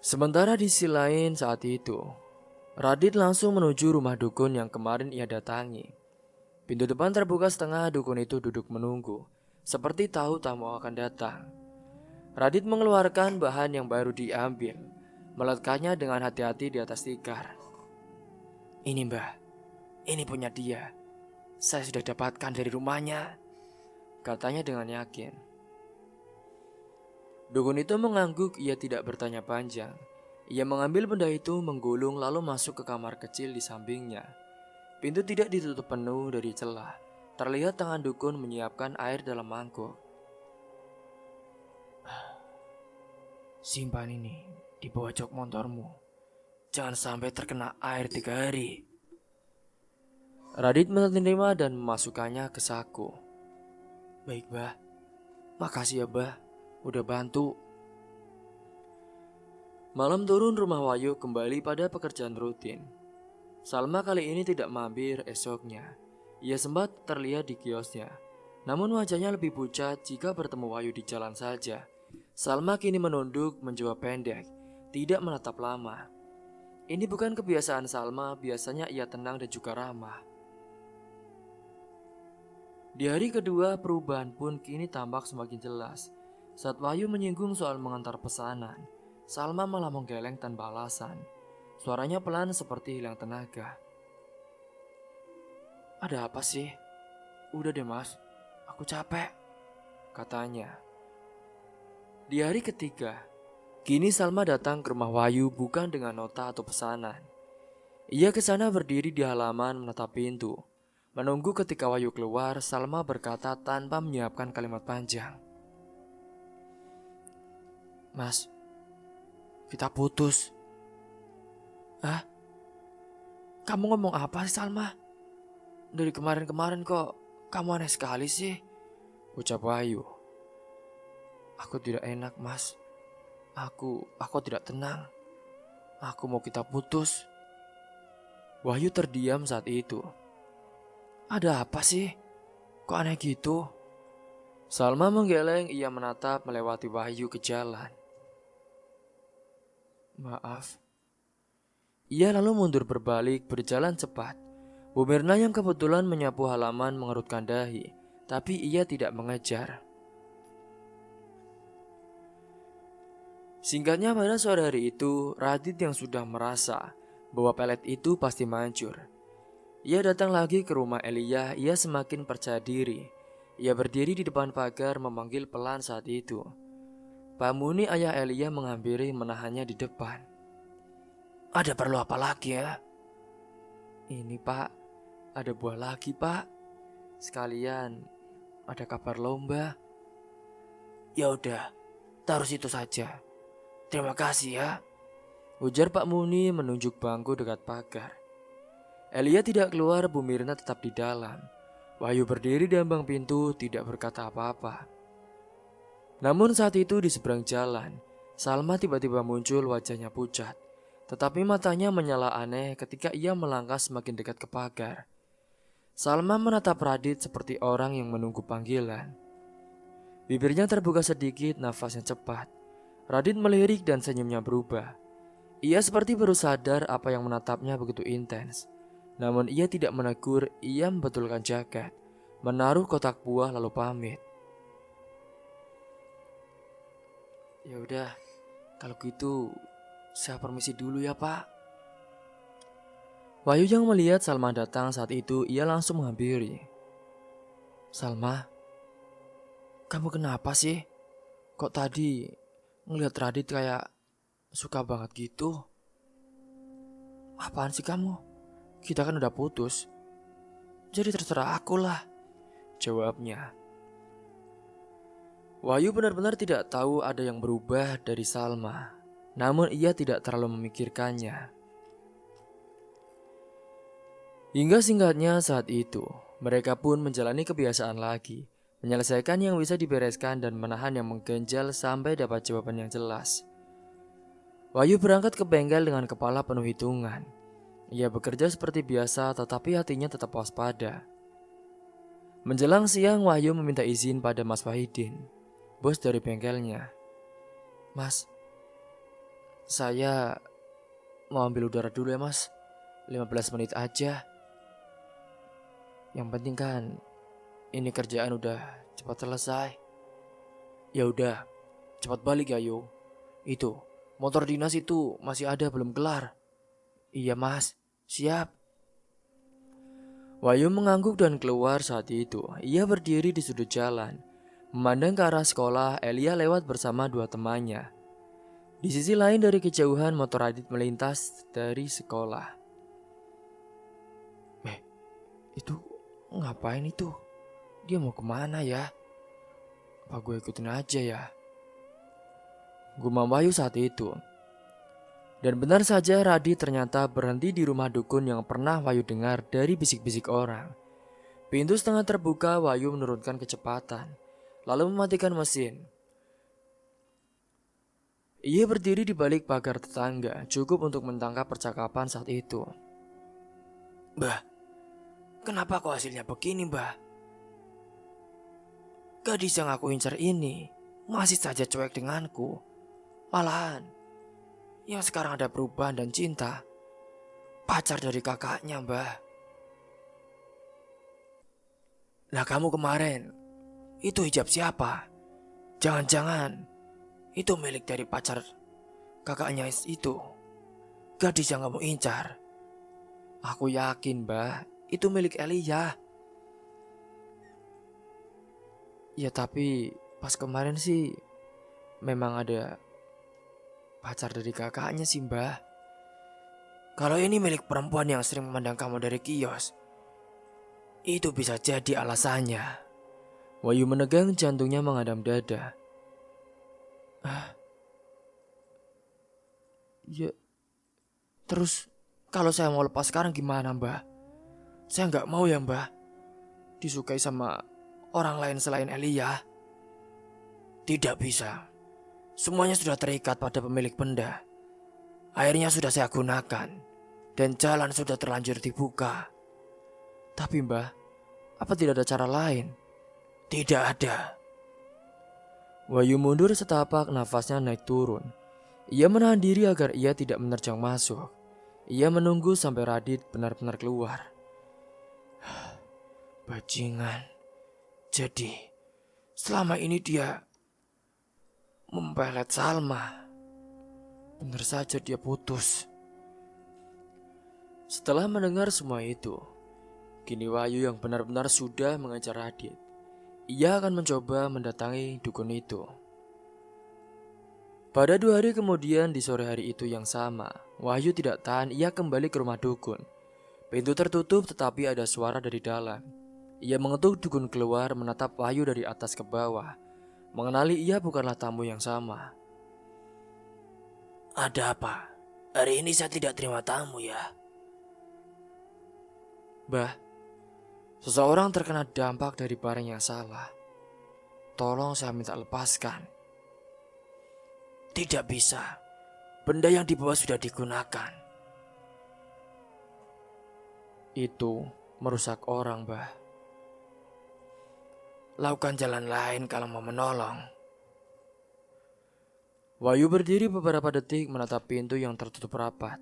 Sementara di sisi lain saat itu, Radit langsung menuju rumah dukun yang kemarin ia datangi. Pintu depan terbuka setengah, dukun itu duduk menunggu, seperti tahu tamu akan datang. Radit mengeluarkan bahan yang baru diambil, meletakkannya dengan hati-hati di atas tikar. Ini mbah, ini punya dia. Saya sudah dapatkan dari rumahnya, katanya dengan yakin. Dukun itu mengangguk, ia tidak bertanya panjang. Ia mengambil benda itu, menggulung lalu masuk ke kamar kecil di sampingnya. Pintu tidak ditutup penuh dari celah. Terlihat tangan dukun menyiapkan air dalam mangkuk. Simpan ini di bawah jok motormu. Jangan sampai terkena air 3 hari. Radit menerima dan memasukkannya ke saku. Baik, Bah. Makasih ya, Bah. Udah bantu. Malam turun, rumah Wahyu kembali pada pekerjaan rutin. Salma kali ini tidak mampir esoknya. Ia sempat terlihat di kiosnya. Namun wajahnya lebih pucat jika bertemu Wahyu di jalan saja. Salma kini menunduk, menjawab pendek, tidak menatap lama. Ini bukan kebiasaan Salma, biasanya ia tenang dan juga ramah. Di hari kedua, perubahan pun kini tampak semakin jelas. Saat Wahyu menyinggung soal mengantar pesanan, Salma malah menggeleng tanpa alasan. Suaranya pelan seperti hilang tenaga. Ada apa sih? Udah deh mas, aku capek, katanya. Di hari ketiga, kini Salma datang ke rumah Wahyu bukan dengan nota atau pesanan. Ia ke sana berdiri di halaman menatap pintu. Menunggu ketika Wahyu keluar, Salma berkata tanpa menyiapkan kalimat panjang. Mas, kita putus. Hah? Kamu ngomong apa sih, Salma? Dari kemarin-kemarin kok kamu aneh sekali sih, ucap Wahyu. Aku tidak enak, Mas. Aku tidak tenang. Aku mau kita putus. Wahyu terdiam saat itu. Ada apa sih? Kok aneh gitu? Salma menggeleng, ia menatap melewati Wahyu ke jalan. Maaf. Ia lalu mundur berbalik berjalan cepat. Bu Mirna yang kebetulan menyapu halaman mengerutkan dahi, tapi ia tidak mengejar. Singkatnya pada sore hari itu, Radit yang sudah merasa bahwa pelet itu pasti manjur. Ia datang lagi ke rumah Elia, ia semakin percaya diri. Ia berdiri di depan pagar memanggil pelan saat itu. Pak Muni ayah Elia menghampiri menahannya di depan. Ada perlu apa lagi ya? Ini Pak, ada buah lagi Pak. Sekalian ada kabar lomba. Ya udah, taruh situ saja. Terima kasih ya, ujar Pak Muni menunjuk bangku dekat pagar. Elia tidak keluar, Bu Mirna tetap di dalam. Wahyu berdiri di ambang pintu tidak berkata apa-apa. Namun saat itu di seberang jalan, Salma tiba-tiba muncul, wajahnya pucat. Tetapi matanya menyala aneh ketika ia melangkah semakin dekat ke pagar. Salma menatap Radit seperti orang yang menunggu panggilan. Bibirnya terbuka sedikit, nafasnya cepat. Radit melirik dan senyumnya berubah. Ia seperti baru sadar apa yang menatapnya begitu intens. Namun ia tidak menegur, ia membetulkan jaket, menaruh kotak buah lalu pamit. Ya udah, kalau gitu saya permisi dulu ya Pak. Wahyu yang melihat Salma datang saat itu, ia langsung menghampiri. Salma, kamu kenapa sih? Kok tadi ngeliat Radit kayak suka banget gitu? Apaan sih kamu? Kita kan udah putus. Jadi terserah aku lah, jawabnya. Wahyu benar-benar tidak tahu ada yang berubah dari Salma. Namun ia tidak terlalu memikirkannya. Hingga singkatnya saat itu, mereka pun menjalani kebiasaan lagi. Menyelesaikan yang bisa dibereskan dan menahan yang mengganjal sampai dapat jawaban yang jelas. Wahyu berangkat ke bengkel dengan kepala penuh hitungan. Ia bekerja seperti biasa tetapi hatinya tetap waspada. Menjelang siang, Wahyu meminta izin pada Mas Wahidin, bos dari bengkelnya. Mas, saya mau ambil udara dulu ya Mas, 15 menit aja. Yang penting kan ini kerjaan udah cepat selesai. Ya udah, cepat balik ya Yo. Itu, motor dinas itu masih ada belum kelar. Iya Mas, siap. Wahyu mengangguk dan keluar saat itu. Ia berdiri di sudut jalan. Memandang ke arah sekolah, Elia lewat bersama dua temannya. Di sisi lain dari kejauhan motor Radit melintas dari sekolah. Itu ngapain itu? Dia mau kemana ya? Apa gue ikutin aja ya? Gumam Wahyu saat itu. Dan benar saja Radit ternyata berhenti di rumah dukun yang pernah Wahyu dengar dari bisik-bisik orang. Pintu setengah terbuka, Wahyu menurunkan kecepatan, lalu mematikan mesin. Ia berdiri di balik pagar tetangga, cukup untuk menangkap percakapan saat itu. Bah, kenapa kok hasilnya begini, Bah? Gadis yang aku incar ini masih saja cuek denganku. Malahan, yang sekarang ada perubahan dan cinta. Pacar dari kakaknya, Mbah. Lah kamu kemarin, itu hijab siapa? Jangan-jangan itu milik dari pacar kakaknya itu. Gadis yang kamu incar. Aku yakin, Mbah, itu milik Elia. Ya tapi pas kemarin sih memang ada pacar dari kakaknya sih, Mbah. Kalau ini milik perempuan yang sering memandang kamu dari kios, Itu bisa jadi alasannya. Wahyu menegang, jantungnya mengadang dada. Ya, terus kalau saya mau lepas sekarang gimana, Mbah? Saya nggak mau ya, Mbah, disukai sama orang lain selain Elia. Tidak bisa. Semuanya sudah terikat pada pemilik benda. Airnya sudah saya gunakan dan jalan sudah terlanjur dibuka. Tapi Mbah, apa tidak ada cara lain? Tidak ada. Wahyu mundur setapak, nafasnya naik turun. Ia menahan diri agar ia tidak menerjang masuk. Ia menunggu sampai Radit benar-benar keluar. Bajingan. Jadi, selama ini dia mempelet Salma. Benar saja dia putus. Setelah mendengar semua itu, kini Wahyu yang benar-benar sudah mengejar Radit. Ia akan mencoba mendatangi dukun itu. Pada 2 hari kemudian di sore hari itu yang sama, Wahyu tidak tahan, ia kembali ke rumah dukun. Pintu tertutup tetapi ada suara dari dalam. Ia mengetuk, dukun keluar menatap Wahyu dari atas ke bawah. Mengenali ia bukanlah tamu yang sama. Ada apa? Hari ini saya tidak terima tamu ya. Bah, seseorang terkena dampak dari barang yang salah. Tolong saya minta lepaskan. Tidak bisa. Benda yang dibawa sudah digunakan. Itu merusak orang, Bah. Lakukan jalan lain kalau mau menolong. Wahyu berdiri beberapa detik menatap pintu yang tertutup rapat.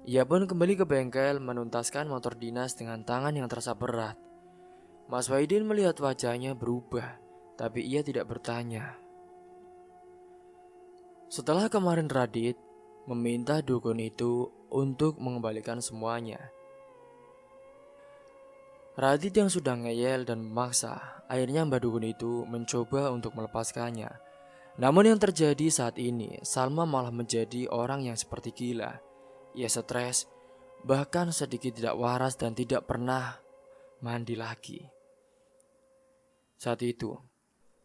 Ia pun kembali ke bengkel menuntaskan motor dinas dengan tangan yang terasa berat. Mas Wahidin melihat wajahnya berubah, tapi ia tidak bertanya. Setelah kemarin Radit meminta dukun itu untuk mengembalikan semuanya. Radit yang sudah ngeyel dan memaksa, akhirnya Mbak Dukun itu mencoba untuk melepaskannya. Namun yang terjadi saat ini, Salma malah menjadi orang yang seperti gila. Ia stres, bahkan sedikit tidak waras dan tidak pernah mandi lagi. Saat itu,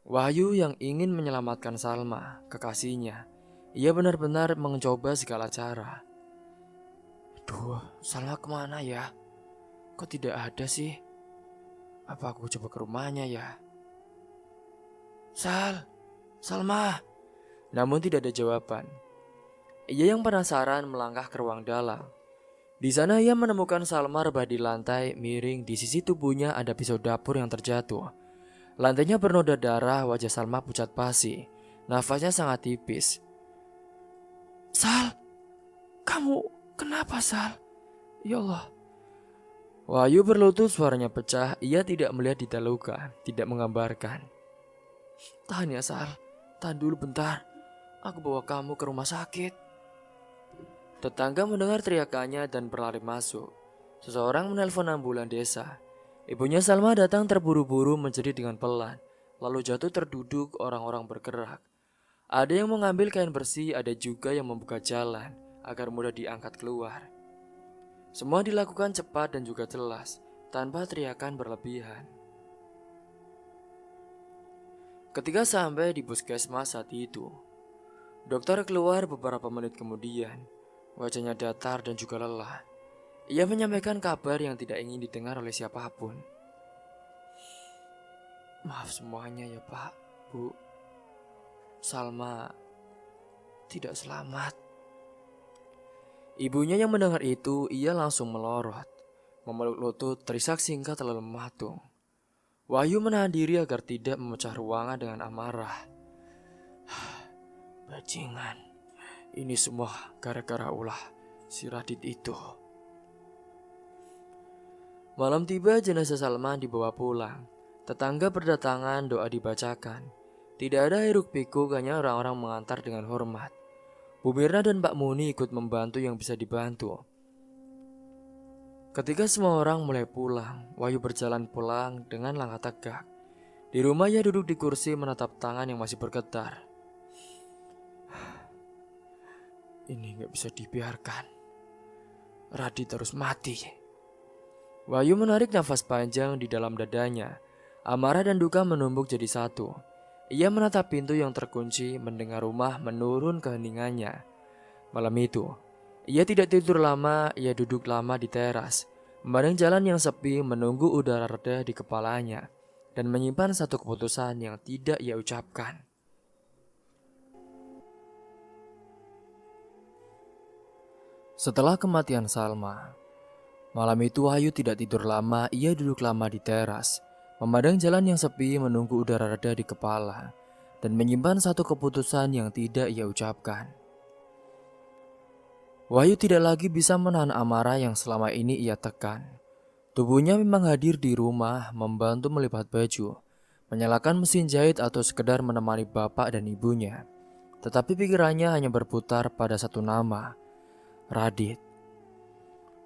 Wahyu yang ingin menyelamatkan Salma, kekasihnya, ia benar-benar mencoba segala cara. Aduh, Salma kemana ya? Kok tidak ada sih? Apa aku coba ke rumahnya ya? Salma. Namun tidak ada jawaban. Ia yang penasaran melangkah ke ruang dalam. Di sana ia menemukan Salma rebah di lantai miring. Di sisi tubuhnya ada pisau dapur yang terjatuh. Lantainya bernoda darah, wajah Salma pucat pasi. Nafasnya sangat tipis. Sal, kamu kenapa Sal? Ya Allah. Wahyu berlutut, suaranya pecah. Ia tidak melihat detail luka, tidak menggambarkan. Tahan ya Sal, tahan dulu bentar. Aku bawa kamu ke rumah sakit. Tetangga mendengar teriakannya dan berlari masuk. Seseorang menelpon ambulan desa. Ibunya Salma datang terburu-buru menjerit dengan pelan. Lalu jatuh terduduk, orang-orang bergerak. Ada yang mengambil kain bersih, ada juga yang membuka jalan agar mudah diangkat keluar. Semua dilakukan cepat dan juga jelas, tanpa teriakan berlebihan. Ketika sampai di puskesmas saat itu, dokter keluar beberapa menit kemudian. Wajahnya datar dan juga lelah. Ia menyampaikan kabar yang tidak ingin didengar oleh siapapun. Maaf semuanya ya Pak, Bu. Salma tidak selamat. Ibunya yang mendengar itu, ia langsung melorot. Memeluk lutut, terisak singkat lalu mematung. Wahyu menahan diri agar tidak memecah ruangan dengan amarah. Bajingan, ini semua gara-gara ulah si Radit itu. Malam tiba, jenazah Salma dibawa pulang. Tetangga berdatangan, doa dibacakan. Tidak ada hiruk pikuk, hanya orang-orang mengantar dengan hormat. Bu Mirna dan Pak Muni ikut membantu yang bisa dibantu. Ketika semua orang mulai pulang, Wahyu berjalan pulang dengan langkah tegak. Di rumah ia duduk di kursi menatap tangan yang masih bergetar. Ini gak bisa dibiarkan. Radit harus mati. Wahyu menarik nafas panjang di dalam dadanya. Amarah dan duka menumbuk jadi satu. Ia menatap pintu yang terkunci, mendengar rumah menurun ke heningannya. Malam itu, ia tidak tidur lama, ia duduk lama di teras, memandang jalan yang sepi, menunggu udara reda di kepalanya, dan menyimpan satu keputusan yang tidak ia ucapkan. Setelah kematian Salma, malam itu Wahyu tidak tidur lama, ia duduk lama di teras, memandang jalan yang sepi, menunggu udara reda di kepala, dan menyimpan satu keputusan yang tidak ia ucapkan. Wahyu tidak lagi bisa menahan amarah yang selama ini ia tekan. Tubuhnya memang hadir di rumah, membantu melipat baju, menyalakan mesin jahit atau sekedar menemani bapak dan ibunya. Tetapi pikirannya hanya berputar pada satu nama, Radit.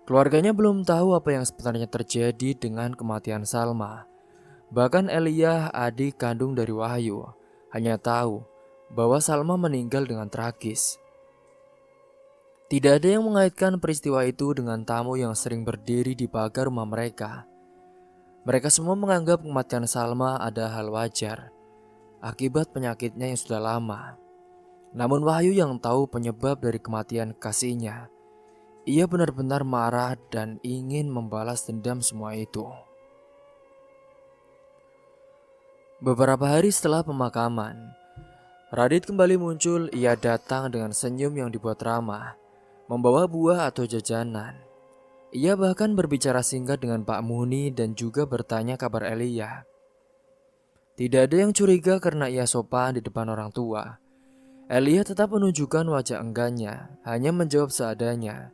Keluarganya belum tahu apa yang sebenarnya terjadi dengan kematian Salma. Bahkan Elia, adik kandung dari Wahyu, hanya tahu bahwa Salma meninggal dengan tragis. Tidak ada yang mengaitkan peristiwa itu dengan tamu yang sering berdiri di pagar rumah mereka. Mereka semua menganggap kematian Salma ada hal wajar, akibat penyakitnya yang sudah lama. Namun Wahyu yang tahu penyebab dari kematian kasihnya, ia benar-benar marah dan ingin membalas dendam semua itu. Beberapa hari setelah pemakaman, Radit kembali muncul. Ia datang dengan senyum yang dibuat ramah, membawa buah atau jajanan. Ia bahkan berbicara singkat dengan Pak Muni dan juga bertanya kabar Elia. Tidak ada yang curiga karena ia sopan di depan orang tua. Elia tetap menunjukkan wajah enggannya, hanya menjawab seadanya.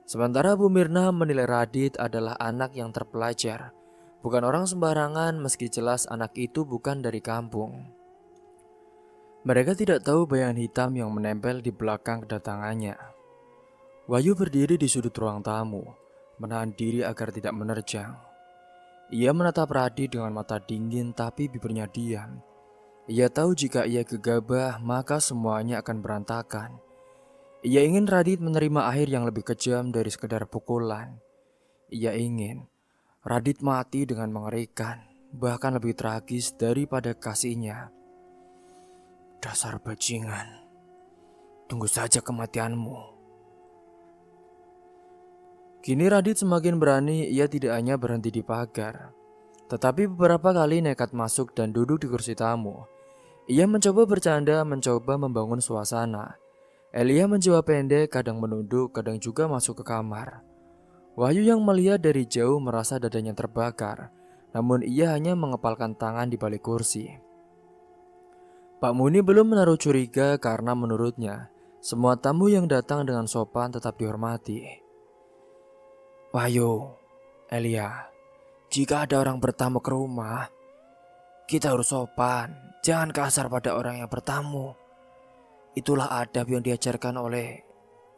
Sementara Bu Mirna menilai Radit adalah anak yang terpelajar, bukan orang sembarangan meski jelas anak itu bukan dari kampung. Mereka tidak tahu bayangan hitam yang menempel di belakang kedatangannya. Wahyu berdiri di sudut ruang tamu, menahan diri agar tidak menerjang. Ia menatap Radit dengan mata dingin tapi bibirnya diam. Ia tahu jika ia gegabah maka semuanya akan berantakan. Ia ingin Radit menerima akhir yang lebih kejam dari sekedar pukulan. Ia ingin Radit mati dengan mengerikan, bahkan lebih tragis daripada kasihnya. Dasar bajingan, tunggu saja kematianmu. Kini Radit semakin berani. Ia tidak hanya berhenti di pagar, tetapi beberapa kali nekat masuk dan duduk di kursi tamu. Ia mencoba bercanda, mencoba membangun suasana. Elia menjawab pendek, kadang menunduk, kadang juga masuk ke kamar. Wahyu yang melihat dari jauh merasa dadanya terbakar, namun ia hanya mengepalkan tangan di balik kursi. Pak Muni belum menaruh curiga karena menurutnya semua tamu yang datang dengan sopan tetap dihormati. Wahyu, Elia, jika ada orang bertamu ke rumah, kita harus sopan, jangan kasar pada orang yang bertamu. Itulah adab yang diajarkan oleh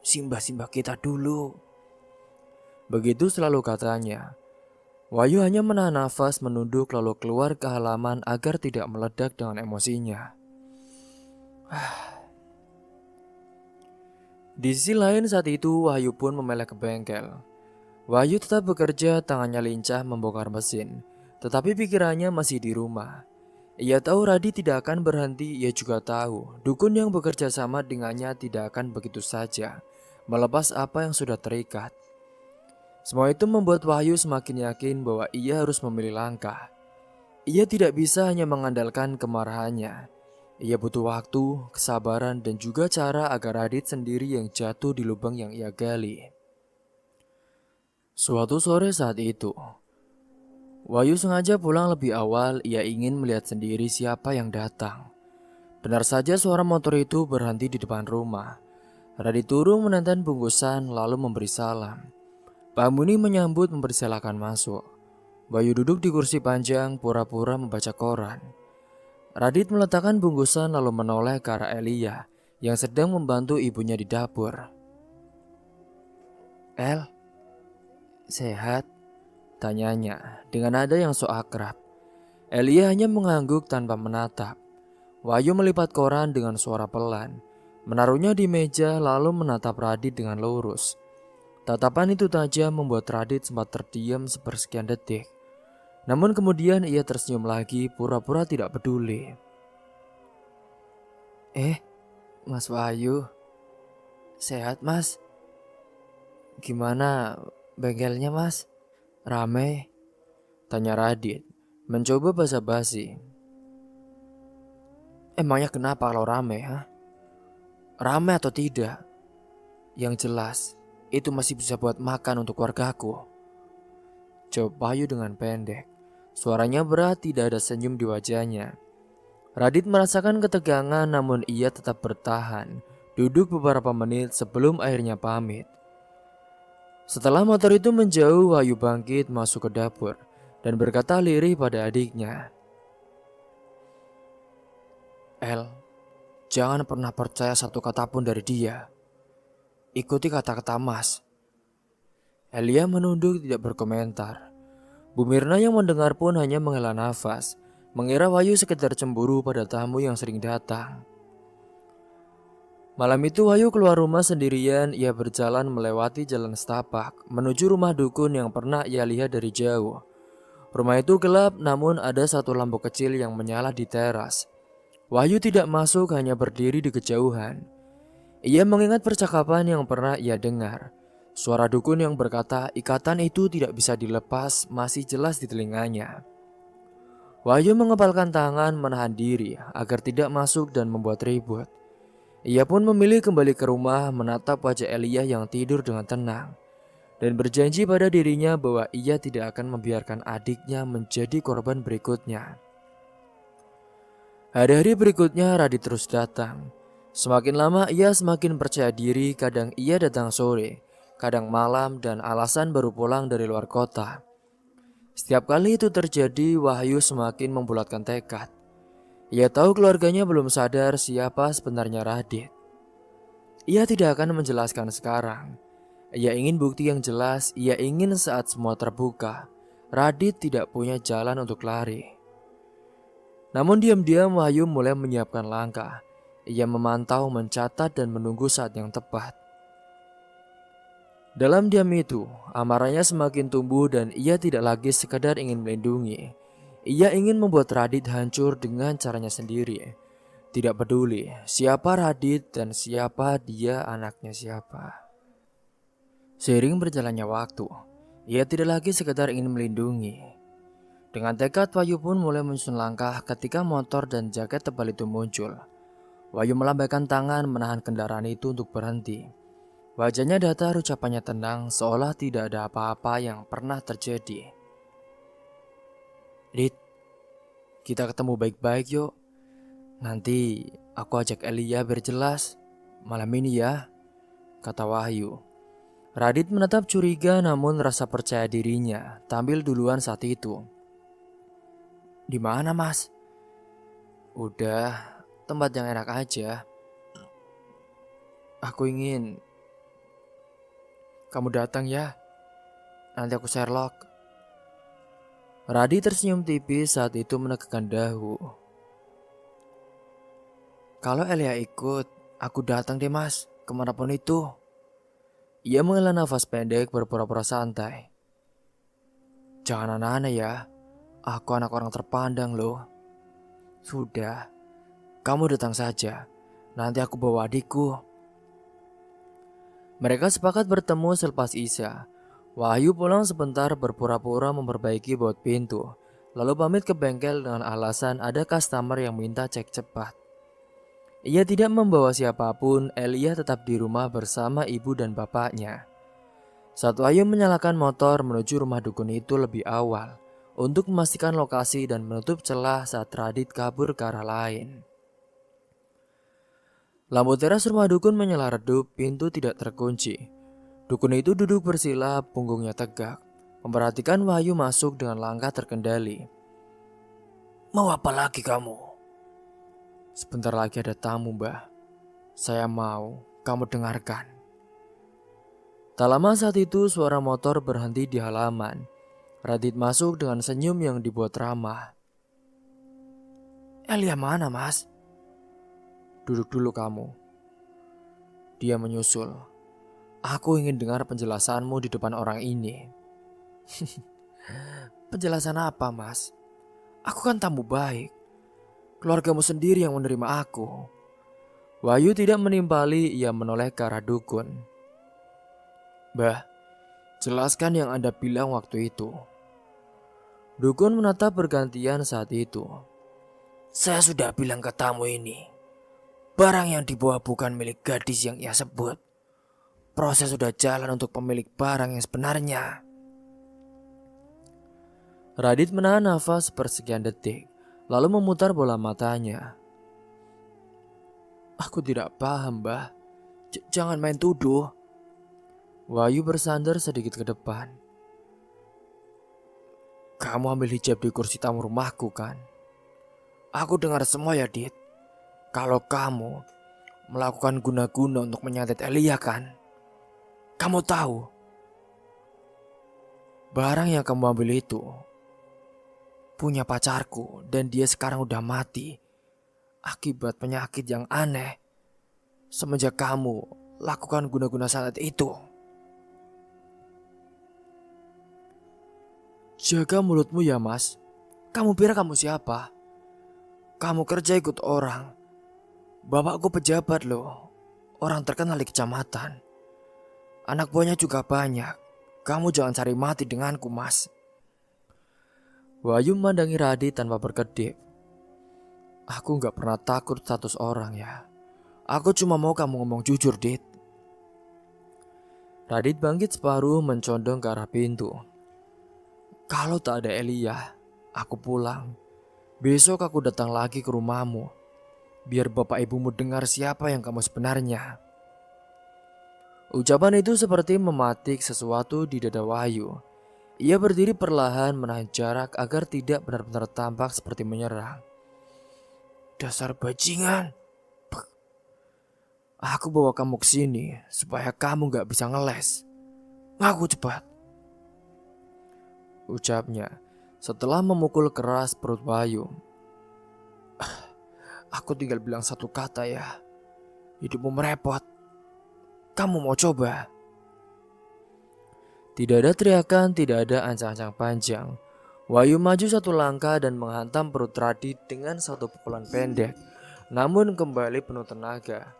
simbah-simbah kita dulu. Begitu selalu katanya. Wahyu hanya menahan nafas, menunduk lalu keluar ke halaman agar tidak meledak dengan emosinya. Di sisi lain saat itu Wahyu pun memeleh ke bengkel. Wahyu tetap bekerja, tangannya lincah membongkar mesin, tetapi pikirannya masih di rumah. Ia tahu Radit tidak akan berhenti. Ia juga tahu dukun yang bekerja sama dengannya tidak akan begitu saja melepas apa yang sudah terikat. Semua itu membuat Wahyu semakin yakin bahwa ia harus memilih langkah. Ia tidak bisa hanya mengandalkan kemarahannya. Ia butuh waktu, kesabaran, dan juga cara agar Radit sendiri yang jatuh di lubang yang ia gali. Suatu sore saat itu, Wahyu sengaja pulang lebih awal. Ia ingin melihat sendiri siapa yang datang. Benar saja suara motor itu berhenti di depan rumah. Radit turun menenteng bungkusan lalu memberi salam. Pak Muni menyambut mempersilahkan masuk. Wahyu duduk di kursi panjang pura-pura membaca koran. Radit meletakkan bungkusan lalu menoleh ke arah Elia yang sedang membantu ibunya di dapur. El, sehat? Tanyanya dengan nada yang sok akrab. Elia hanya mengangguk tanpa menatap. Wahyu melipat koran dengan suara pelan, menaruhnya di meja lalu menatap Radit dengan lurus. Tatapan itu tajam membuat Radit sempat terdiam sepersekian detik. Namun kemudian ia tersenyum lagi, pura-pura tidak peduli. Mas Wahyu, sehat mas? Gimana bengkelnya mas? Rame? Tanya Radit, mencoba basa-basi. Emangnya kenapa kalau rame, ha? Rame atau tidak? Yang jelas, itu masih bisa buat makan untuk wargaku. Jawab Wahyu dengan pendek. Suaranya berat, tidak ada senyum di wajahnya. Radit merasakan ketegangan namun ia tetap bertahan. Duduk beberapa menit sebelum akhirnya pamit. Setelah motor itu menjauh, Wahyu bangkit masuk ke dapur dan berkata lirih pada adiknya. El, jangan pernah percaya satu kata pun dari dia. Ikuti kata-kata Mas. Elia menunduk tidak berkomentar. Bu Mirna yang mendengar pun hanya menghela nafas, mengira Wahyu sekedar cemburu pada tamu yang sering datang. Malam itu Wahyu keluar rumah sendirian. Ia berjalan melewati jalan setapak menuju rumah dukun yang pernah ia lihat dari jauh. Rumah itu gelap, namun ada satu lampu kecil yang menyala di teras. Wahyu tidak masuk, hanya berdiri di kejauhan. Ia mengingat percakapan yang pernah ia dengar. Suara dukun yang berkata ikatan itu tidak bisa dilepas masih jelas di telinganya. Wahyu mengepalkan tangan menahan diri agar tidak masuk dan membuat ribut. Ia pun memilih kembali ke rumah, menatap wajah Elia yang tidur dengan tenang, dan berjanji pada dirinya bahwa ia tidak akan membiarkan adiknya menjadi korban berikutnya. Hari-hari berikutnya Radit terus datang. Semakin lama ia semakin percaya diri. Kadang ia datang sore, kadang malam, dan alasan baru pulang dari luar kota. Setiap kali itu terjadi, Wahyu semakin membulatkan tekad. Ia tahu keluarganya belum sadar siapa sebenarnya Radit. Ia tidak akan menjelaskan sekarang. Ia ingin bukti yang jelas. Ia ingin saat semua terbuka, Radit tidak punya jalan untuk lari. Namun diam-diam Wahyu mulai menyiapkan langkah. Ia memantau, mencatat, dan menunggu saat yang tepat. Dalam diam itu, amarahnya semakin tumbuh dan ia tidak lagi sekadar ingin melindungi. Ia ingin membuat Radit hancur dengan caranya sendiri. Tidak peduli siapa Radit dan siapa dia, anaknya siapa. Seiring berjalannya waktu, ia tidak lagi sekadar ingin melindungi. Dengan tekad, Wahyu pun mulai menyusun langkah ketika motor dan jaket tebal itu muncul. Wahyu melambaikan tangan menahan kendaraan itu untuk berhenti. Wajahnya datar, ucapannya tenang, seolah tidak ada apa-apa yang pernah terjadi. Dit, kita ketemu baik-baik yuk. Nanti aku ajak Elia biar jelas. Malam ini ya, kata Wahyu. Radit menatap curiga namun rasa percaya dirinya tampil duluan saat itu. Di mana mas? Udah, tempat yang enak aja. Aku ingin kamu datang ya. Nanti aku Sherlock. Radit tersenyum tipis saat itu menegakkan dahu. Kalau Elia ikut, aku datang deh mas, kemanapun itu. Ia menghela nafas pendek berpura-pura santai. Jangan aneh-aneh ya, aku anak orang terpandang loh. Sudah, kamu datang saja, nanti aku bawa adikku. Mereka sepakat bertemu selepas Isya. Wahyu pulang sebentar berpura-pura memperbaiki baut pintu, lalu pamit ke bengkel dengan alasan ada customer yang minta cek cepat. Ia tidak membawa siapapun, Elia tetap di rumah bersama ibu dan bapaknya. Saat Wahyu menyalakan motor menuju rumah dukun itu lebih awal untuk memastikan lokasi dan menutup celah saat Radit kabur ke arah lain. Lampu teras rumah dukun menyala redup, pintu tidak terkunci. Dukun itu duduk bersila, punggungnya tegak, memperhatikan Wahyu masuk dengan langkah terkendali. Mau apa lagi kamu? Sebentar lagi ada tamu, Mbah. Saya mau kamu dengarkan. Tak lama saat itu suara motor berhenti di halaman. Radit masuk dengan senyum yang dibuat ramah. Elia mana mas? Duduk dulu kamu. Dia menyusul. Aku ingin dengar penjelasanmu di depan orang ini. Penjelasan apa, Mas? Aku kan tamu baik. Keluargamu sendiri yang menerima aku. Wahyu tidak menimpali, ia menoleh ke arah dukun. Bah, jelaskan yang Anda bilang waktu itu. Dukun menatap bergantian saat itu. Saya sudah bilang ke tamu ini, barang yang dibawa bukan milik gadis yang ia sebut. Proses sudah jalan untuk pemilik barang yang sebenarnya. Radit menahan nafas persekian detik, lalu memutar bola matanya. Aku tidak paham, Mbah. Jangan main tuduh. Wahyu bersandar sedikit ke depan. Kamu ambil hijab di kursi tamu rumahku kan? Aku dengar semua ya, Dit. Kalau kamu melakukan guna-guna untuk menyantet Elia kan? Kamu tahu, barang yang kamu ambil itu punya pacarku dan dia sekarang udah mati akibat penyakit yang aneh semenjak kamu lakukan guna-guna santet itu. Jaga mulutmu ya, Mas. Kamu kira kamu siapa? Kamu kerja ikut orang. Bapakku pejabat loh, orang terkenal di kecamatan. Anak buahnya juga banyak. Kamu jangan cari mati denganku, Mas. Wahyu memandangi Radit tanpa berkedip. Aku gak pernah takut status orang ya. Aku cuma mau kamu ngomong jujur, Dit. Radit bangkit separuh mencondong ke arah pintu. Kalau tak ada Elia, aku pulang. Besok aku datang lagi ke rumahmu. Biar bapak ibumu dengar siapa yang kamu sebenarnya. Ucapan itu seperti mematik sesuatu di dada Wahyu. Ia berdiri perlahan menahan jarak agar tidak benar-benar tampak seperti menyerang. Dasar bajingan. Aku bawa kamu ke sini supaya kamu gak bisa ngeles. Ngaku cepat. Ucapnya setelah memukul keras perut Wahyu. Aku tinggal bilang satu kata ya. Hidupmu merepot. Kamu mau coba? Tidak ada teriakan, tidak ada ancang-ancang panjang. Wahyu maju satu langkah dan menghantam perut Radit dengan satu pukulan pendek, namun kembali penuh tenaga.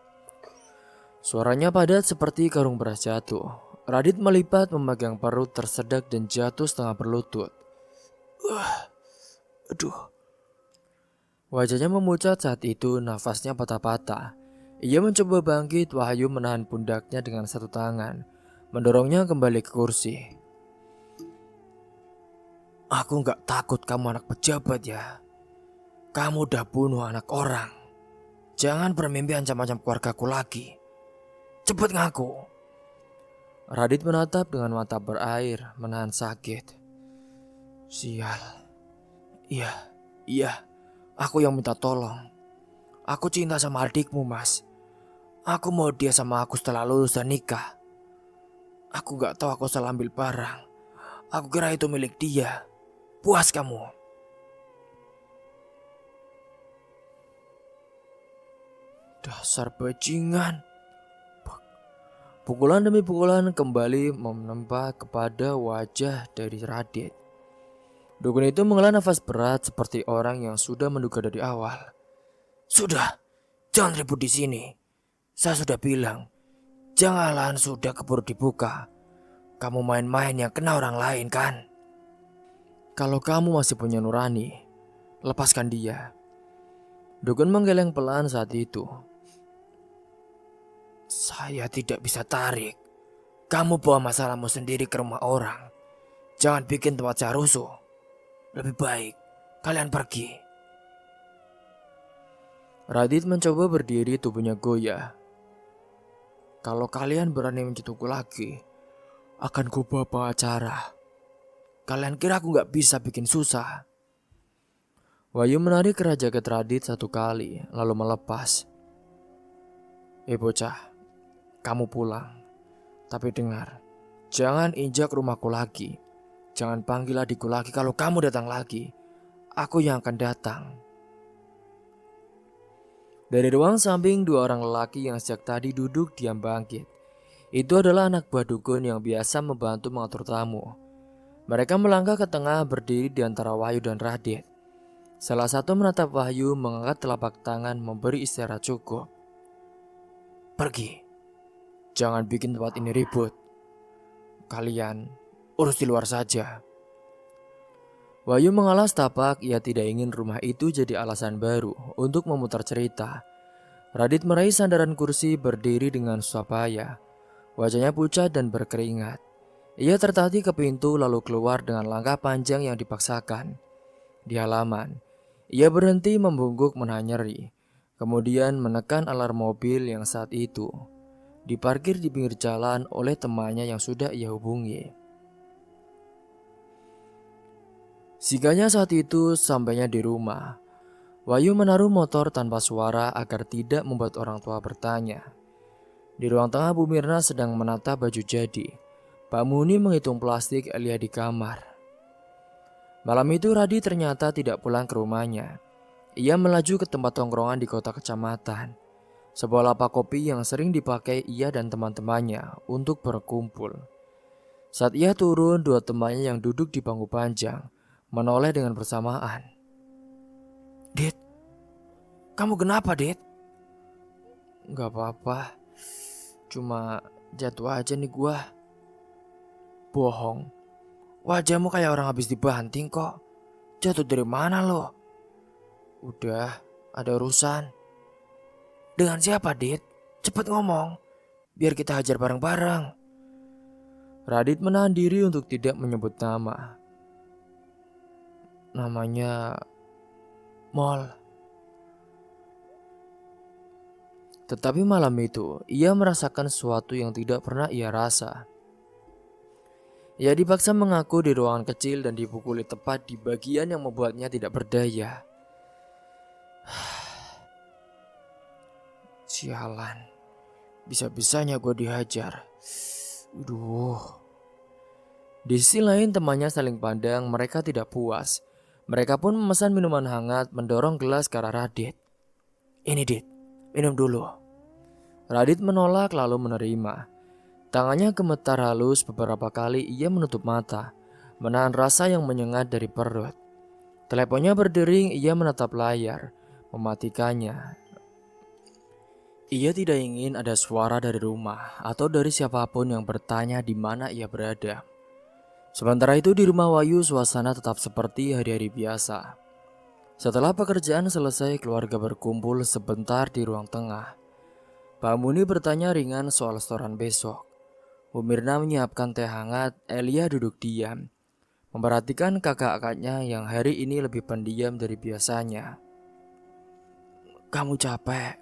Suaranya padat seperti karung beras jatuh. Radit melipat memegang perut tersedak dan jatuh setengah berlutut. Aduh. Wajahnya memucat saat itu, nafasnya patah-patah. Ia mencoba bangkit, Wahyu menahan pundaknya dengan satu tangan, mendorongnya kembali ke kursi. Aku gak takut kamu anak pejabat ya. Kamu udah bunuh anak orang. Jangan bermimpi ancam-ancam keluargaku lagi. Cepet ngaku. Radit menatap dengan mata berair, menahan sakit. Sial. Iya, aku yang minta tolong. Aku cinta sama adikmu, Mas. Aku mau dia sama aku setelah lulus dan nikah. Aku gak tahu aku salah ambil barang. Aku kira itu milik dia. Puas kamu. Dasar bajingan. Pukulan demi pukulan kembali menempa kepada wajah dari Radit. Dukun itu menghela nafas berat seperti orang yang sudah menduga dari awal. Sudah, jangan ribut di sini. Saya sudah bilang, jangan sudah keburu dibuka. Kamu main-main yang kena orang lain kan? Kalau kamu masih punya nurani, lepaskan dia. Dukun menggeleng pelan saat itu. Saya tidak bisa tarik. Kamu bawa masalahmu sendiri ke rumah orang. Jangan bikin tempat saya rusuh. Lebih baik kalian pergi. Radit mencoba berdiri, tubuhnya goyah. Kalau kalian berani menyentuhku lagi, akan kubawa pengacara. Kalian kira aku gak bisa bikin susah? Wahyu menarik kerat jaket Radit satu kali, lalu melepas. Bocah, kamu pulang. Tapi dengar, jangan injak rumahku lagi. Jangan panggil adikku lagi kalau kamu datang lagi. Aku yang akan datang. Dari ruang samping, dua orang lelaki yang sejak tadi duduk diam bangkit. Itu adalah anak buah dukun yang biasa membantu mengatur tamu. Mereka melangkah ke tengah berdiri di antara Wahyu dan Radit. Salah satu menatap Wahyu, mengangkat telapak tangan memberi isyarat cukup. Pergi. Jangan bikin tempat ini ribut. Kalian urus di luar saja. Wahyu mengalah setapak, ia tidak ingin rumah itu jadi alasan baru untuk memutar cerita. Radit meraih sandaran kursi berdiri dengan susah payah. Wajahnya pucat dan berkeringat. Ia tertatih ke pintu lalu keluar dengan langkah panjang yang dipaksakan. Di halaman, ia berhenti membungkuk menahan nyeri. Kemudian menekan alarm mobil yang saat itu diparkir di pinggir jalan oleh temannya yang sudah ia hubungi. Siganya saat itu sampainya di rumah. Wahyu menaruh motor tanpa suara agar tidak membuat orang tua bertanya. Di ruang tengah Bu Mirna sedang menata baju jadi. Pak Muni menghitung plastik Elia di kamar. Malam itu Radi ternyata tidak pulang ke rumahnya. Ia melaju ke tempat tongkrongan di kota kecamatan. Sebuah lapak kopi yang sering dipakai ia dan teman-temannya untuk berkumpul. Saat ia turun, dua temannya yang duduk di bangku panjang menoleh dengan bersamaan. Dit, kamu kenapa, Dit? Gak apa-apa, cuma jatuh aja nih gua. Bohong, wajahmu kayak orang habis dibanting kok. Jatuh dari mana lo? Udah, ada urusan. Dengan siapa, Dit? Cepet ngomong, biar kita hajar bareng-bareng. Radit menahan diri untuk tidak menyebut nama. Namanya Mol. Tetapi malam itu, ia merasakan sesuatu yang tidak pernah ia rasa. Ia dipaksa mengaku di ruangan kecil dan dipukuli tepat di bagian yang membuatnya tidak berdaya. Sialan, bisa-bisanya gue dihajar. Di sisi lain temannya saling pandang, mereka tidak puas. Mereka pun memesan minuman hangat, mendorong gelas ke arah Radit. Ini Dit, minum dulu. Radit menolak lalu menerima. Tangannya gemetar halus, beberapa kali ia menutup mata, menahan rasa yang menyengat dari perut. Teleponnya berdering, ia menatap layar, mematikannya. Ia tidak ingin ada suara dari rumah atau dari siapapun yang bertanya di mana ia berada. Sementara itu di rumah Wahyu suasana tetap seperti hari-hari biasa. Setelah pekerjaan selesai, keluarga berkumpul sebentar di ruang tengah. Pak Muni bertanya ringan soal setoran besok. Bu Mirna menyiapkan teh hangat, Elia duduk diam, memperhatikan kakak-kakaknya yang hari ini lebih pendiam dari biasanya. Kamu capek?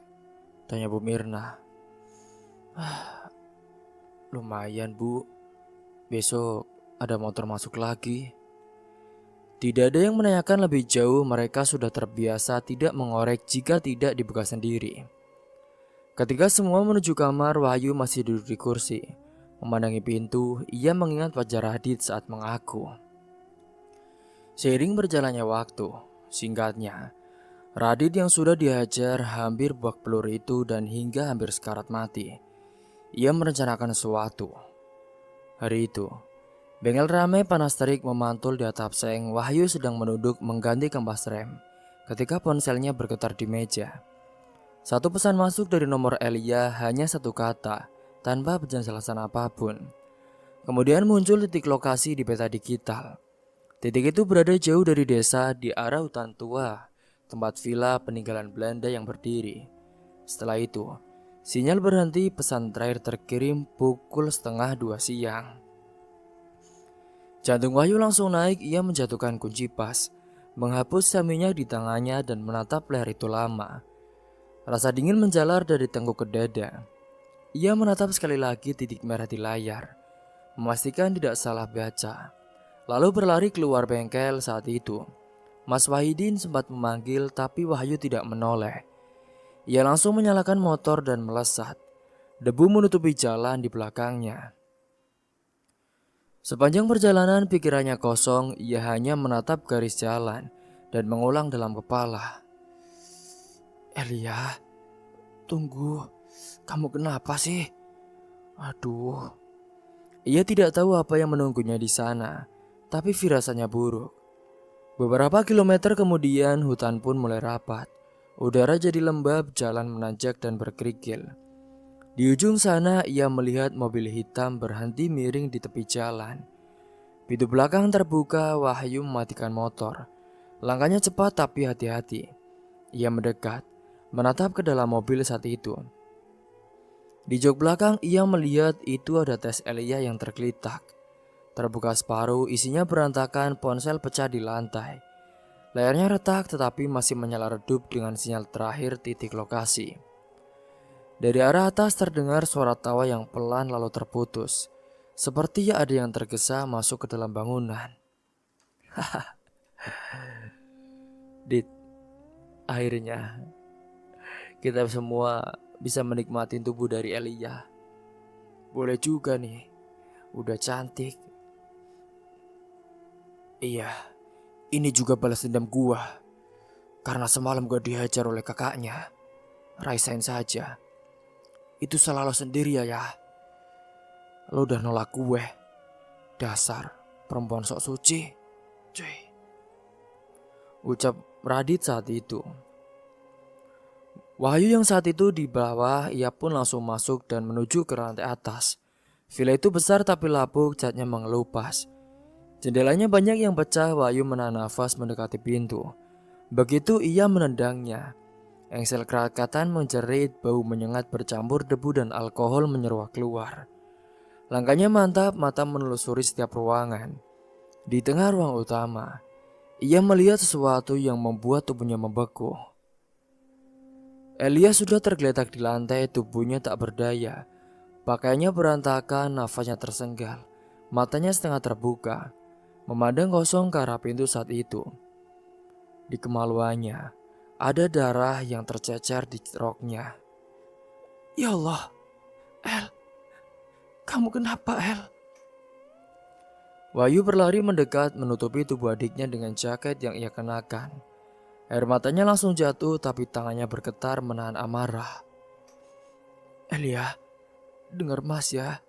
Tanya Bu Mirna. Lumayan Bu, besok ada motor masuk lagi. Tidak ada yang menanyakan lebih jauh, mereka sudah terbiasa tidak mengorek jika tidak dibuka sendiri. Ketika semua menuju kamar, Wahyu masih duduk di kursi. Memandangi pintu, ia mengingat wajah Radit saat mengaku. Seiring berjalannya waktu, singkatnya, Radit yang sudah dihajar hampir babak pelur itu dan hingga hampir sekarat mati. Ia merencanakan sesuatu. Hari itu, bengkel ramai panas terik memantul di atap seng. Wahyu sedang menunduk mengganti kampas rem ketika ponselnya bergetar di meja. Satu pesan masuk dari nomor Elia, hanya satu kata, tanpa penjelasan apapun. Kemudian muncul titik lokasi di peta digital. Titik itu berada jauh dari desa di arah hutan tua, tempat villa peninggalan Belanda yang berdiri. Setelah itu, sinyal berhenti, pesan terakhir terkirim pukul 1:30 siang. Jantung Wahyu langsung naik, ia menjatuhkan kunci pas, menghapus minyak di tangannya dan menatap layar itu lama. Rasa dingin menjalar dari tengkuk ke dada. Ia menatap sekali lagi titik merah di layar, memastikan tidak salah baca. Lalu berlari keluar bengkel. Saat itu Mas Wahidin sempat memanggil tapi Wahyu tidak menoleh. Ia langsung menyalakan motor dan melesat. Debu menutupi jalan di belakangnya. Sepanjang perjalanan pikirannya kosong, ia hanya menatap garis jalan dan mengulang dalam kepala. Elia, tunggu, kamu kenapa sih? Aduh, ia tidak tahu apa yang menunggunya di sana, tapi firasatnya buruk. Beberapa kilometer kemudian hutan pun mulai rapat. Udara jadi lembab, jalan menanjak dan berkerikil. Di ujung sana ia melihat mobil hitam berhenti miring di tepi jalan. Pintu belakang terbuka, Wahyu mematikan motor. Langkahnya cepat tapi hati-hati. Ia mendekat, menatap ke dalam mobil saat itu. Di jok belakang ia melihat itu ada tas Elia yang tergeletak. Terbuka separuh, isinya berantakan, ponsel pecah di lantai. Layarnya retak tetapi masih menyala redup dengan sinyal terakhir titik lokasi. Dari arah atas terdengar suara tawa yang pelan lalu terputus. Seperti ada yang tergesa masuk ke dalam bangunan. Dit, akhirnya kita semua bisa menikmati tubuh dari Elia. Boleh juga nih, udah cantik. Iya, ini juga balas dendam gua. Karena semalam gua dihajar oleh kakaknya. Raisain saja. Itu salah lo sendiri ya. Lo udah nolak gue. Dasar perempuan sok suci. Cuy. Ucap Radit saat itu. Wahyu yang saat itu di bawah, ia pun langsung masuk dan menuju ke lantai atas. Villa itu besar tapi lapuk, catnya mengelupas. Jendelanya banyak yang pecah. Wahyu menahan nafas mendekati pintu. Begitu ia menendangnya, engsel kerakatan menjerit, bau menyengat bercampur debu dan alkohol menyeruak keluar. Langkahnya mantap, mata menelusuri setiap ruangan. Di tengah ruang utama, ia melihat sesuatu yang membuat tubuhnya membeku. Elia sudah tergeletak di lantai, tubuhnya tak berdaya. Pakaiannya berantakan, nafasnya tersenggal. Matanya setengah terbuka, memandang kosong ke arah pintu saat itu. Di kemaluannya, ada darah yang tercecer di roknya. Ya Allah, El, kamu kenapa El? Wahyu berlari mendekat menutupi tubuh adiknya dengan jaket yang ia kenakan. Air matanya langsung jatuh tapi tangannya bergetar menahan amarah. Elia, dengar Mas ya.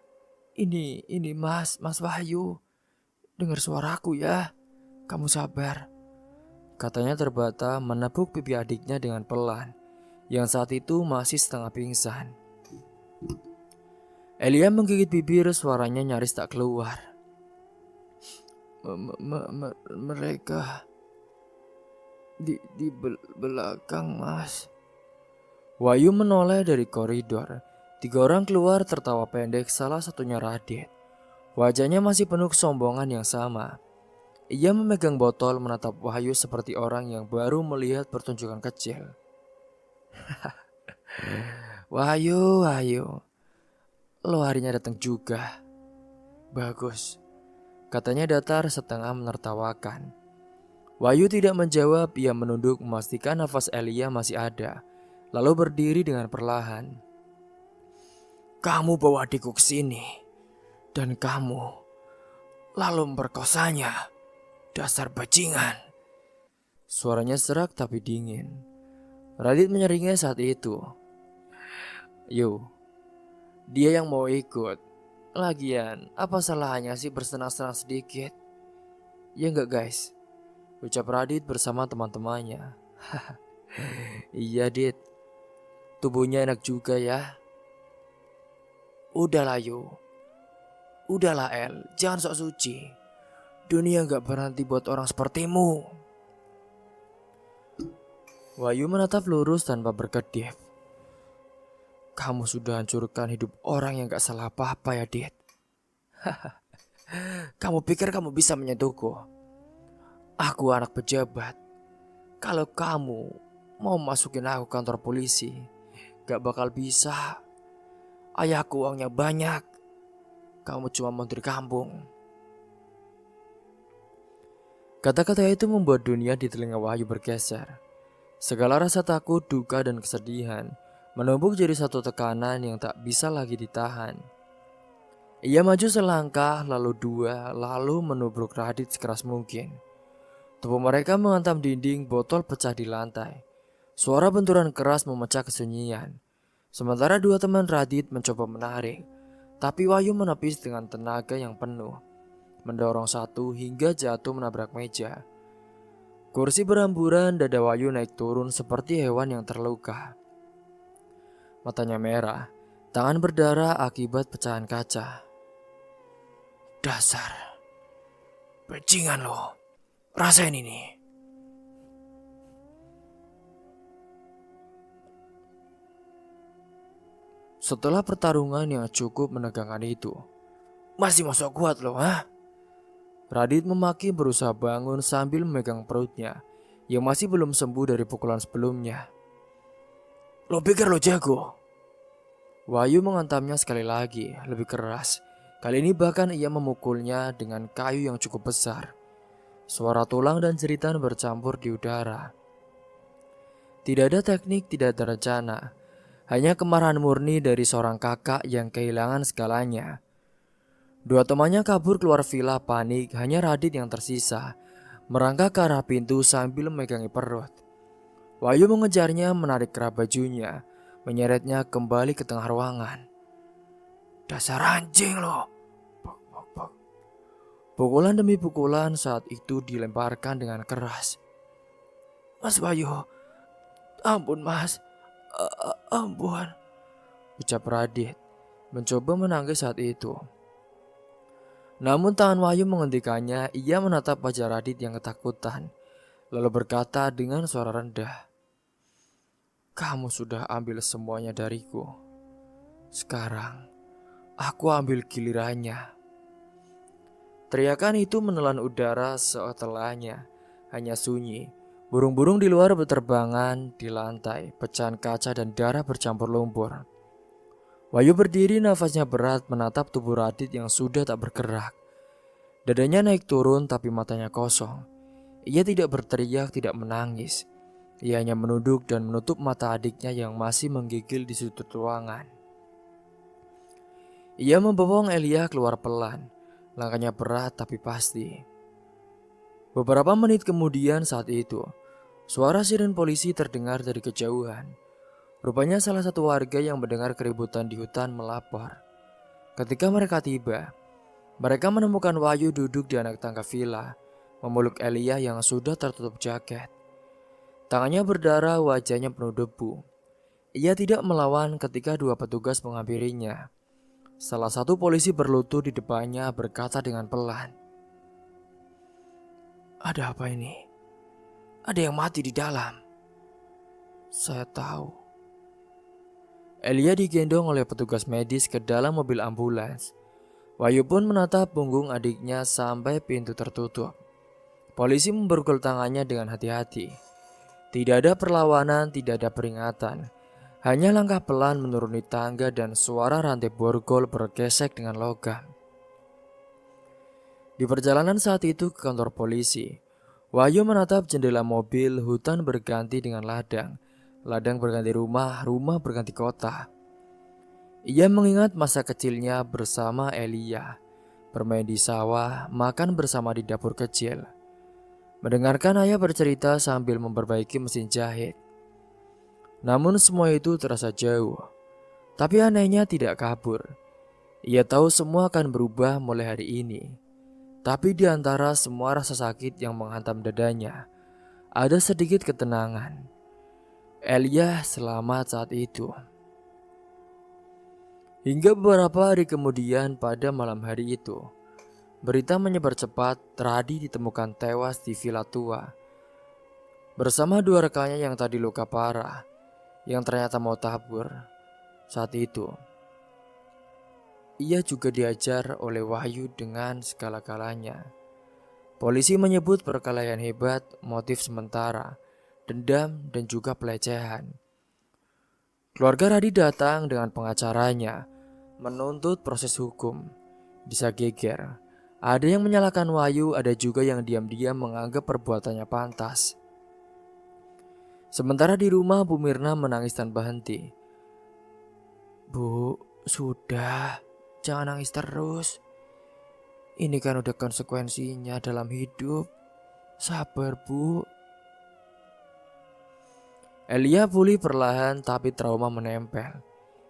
Ini Mas Wahyu. Dengar suaraku ya. Kamu sabar. Katanya terbata menepuk pipi adiknya dengan pelan, yang saat itu masih setengah pingsan. Elia menggigit bibir, suaranya nyaris tak keluar. Mereka di belakang Mas. Wahyu menoleh dari koridor. 3 orang keluar tertawa pendek, salah satunya Radit. Wajahnya masih penuh kesombongan yang sama. Ia memegang botol menatap Wahyu seperti orang yang baru melihat pertunjukan kecil. Wahyu, lo harinya datang juga. Bagus, katanya datar setengah menertawakan. Wahyu tidak menjawab, ia menunduk memastikan nafas Elia masih ada. Lalu berdiri dengan perlahan. Kamu bawa adikku ke sini. Dan kamu lalu memperkosanya. Dasar bajingan. Suaranya serak tapi dingin. Radit menyeringnya saat itu. Yo, dia yang mau ikut. Lagian, apa salahnya sih bersenang-senang sedikit? Ya enggak guys? Ucap Radit bersama teman-temannya. Iya Dit, tubuhnya enak juga ya. Udahlah Yo. Udahlah El, jangan sok suci. Dunia gak berhenti buat orang sepertimu. Wahyu menatap lurus tanpa berkedip. Kamu sudah hancurkan hidup orang yang gak salah apa-apa ya Dit. Kamu pikir kamu bisa menyentuhku? Aku anak pejabat. Kalau kamu mau masukin aku kantor polisi, gak bakal bisa. Ayahku uangnya banyak. Kamu cuma menteri kampung. Kata-kata itu membuat dunia di telinga Wahyu bergeser. Segala rasa takut, duka, dan kesedihan menumpuk jadi satu tekanan yang tak bisa lagi ditahan. Ia maju selangkah, lalu 2, lalu menubruk Radit sekeras mungkin. Tubuh mereka menghantam dinding, botol pecah di lantai. Suara benturan keras memecah kesunyian. Sementara 2 teman Radit mencoba menarik, Tapi Wahyu menepis dengan tenaga yang penuh, mendorong satu hingga jatuh menabrak meja. Kursi beramburan, dada Wahyu naik turun seperti hewan yang terluka. Matanya merah, tangan berdarah akibat pecahan kaca. Dasar, bajingan lo, rasain ini. Setelah pertarungan yang cukup menegangkan itu, masih masuk kuat lo, ha? Radit memaki berusaha bangun sambil memegang perutnya yang masih belum sembuh dari pukulan sebelumnya. Lo pikir lo jago? Wahyu menghantamnya sekali lagi, lebih keras. Kali ini bahkan ia memukulnya dengan kayu yang cukup besar. Suara tulang dan jeritan bercampur di udara. Tidak ada teknik, tidak ada rencana. Hanya kemarahan murni dari seorang kakak yang kehilangan segalanya. Dua temannya kabur keluar villa panik, hanya Radit yang tersisa, merangkak ke arah pintu sambil memegangi perut. Wahyu mengejarnya, menarik kerah bajunya, menyeretnya kembali ke tengah ruangan. Dasar anjing lo. Pukulan demi pukulan saat itu dilemparkan dengan keras. Mas Wahyu, ampun mas, ampun, ucap Radit, mencoba menangis saat itu. Namun tangan Wahyu menghentikannya. Ia menatap wajah Radit yang ketakutan, lalu berkata dengan suara rendah, kamu sudah ambil semuanya dariku. Sekarang, aku ambil gilirannya. Teriakan itu menelan udara setelahnya. Hanya sunyi. Burung-burung di luar berterbangan di lantai, pecahan kaca dan darah bercampur lumpur. Wahyu berdiri, nafasnya berat menatap tubuh Radit yang sudah tak bergerak. Dadanya naik turun tapi matanya kosong. Ia tidak berteriak, tidak menangis. Ia hanya menunduk dan menutup mata adiknya yang masih menggigil di sudut ruangan. Ia membawang Elia keluar pelan. Langkahnya berat tapi pasti. Beberapa menit kemudian saat itu, suara siren polisi terdengar dari kejauhan. Rupanya salah satu warga yang mendengar keributan di hutan melapor. Ketika mereka tiba, mereka menemukan Wahyu duduk di anak tangga villa, memeluk Elia yang sudah tertutup jaket. Tangannya berdarah, wajahnya penuh debu. Ia tidak melawan ketika dua petugas menghampirinya. Salah satu polisi berlutut di depannya berkata dengan pelan, ada apa ini? Ada yang mati di dalam. Saya tahu. Elia digendong oleh petugas medis ke dalam mobil ambulans. Wahyu pun menatap punggung adiknya sampai pintu tertutup. Polisi memborgol tangannya dengan hati-hati. Tidak ada perlawanan, tidak ada peringatan. Hanya langkah pelan menuruni tangga dan suara rantai borgol bergesek dengan logam. Di perjalanan saat itu ke kantor polisi, Wahyu menatap jendela mobil. Hutan berganti dengan ladang. Ladang berganti rumah, rumah berganti kota. Ia mengingat masa kecilnya bersama Elia, bermain di sawah, makan bersama di dapur kecil, mendengarkan ayah bercerita sambil memperbaiki mesin jahit. Namun semua itu terasa jauh, tapi anehnya tidak kabur. Ia tahu semua akan berubah mulai hari ini. Tapi di antara semua rasa sakit yang menghantam dadanya, ada sedikit ketenangan. Elia selamat saat itu. Hingga beberapa hari kemudian pada malam hari itu, berita menyebar cepat. Radit ditemukan tewas di villa tua bersama dua rekannya yang tadi luka parah, yang ternyata mau tabur. Saat itu, ia juga diajar oleh Wahyu dengan segala-galanya. Polisi menyebut perkelahian hebat, motif sementara, dendam, dan juga pelecehan. Keluarga Radit datang dengan pengacaranya, menuntut proses hukum. Bisa geger. Ada yang menyalahkan Wahyu, ada juga yang diam-diam menganggap perbuatannya pantas. Sementara di rumah, Bu Mirna menangis tanpa henti. Bu, sudah, jangan nangis terus. Ini kan udah konsekuensinya dalam hidup. Sabar, Bu. Elia pulih perlahan tapi trauma menempel.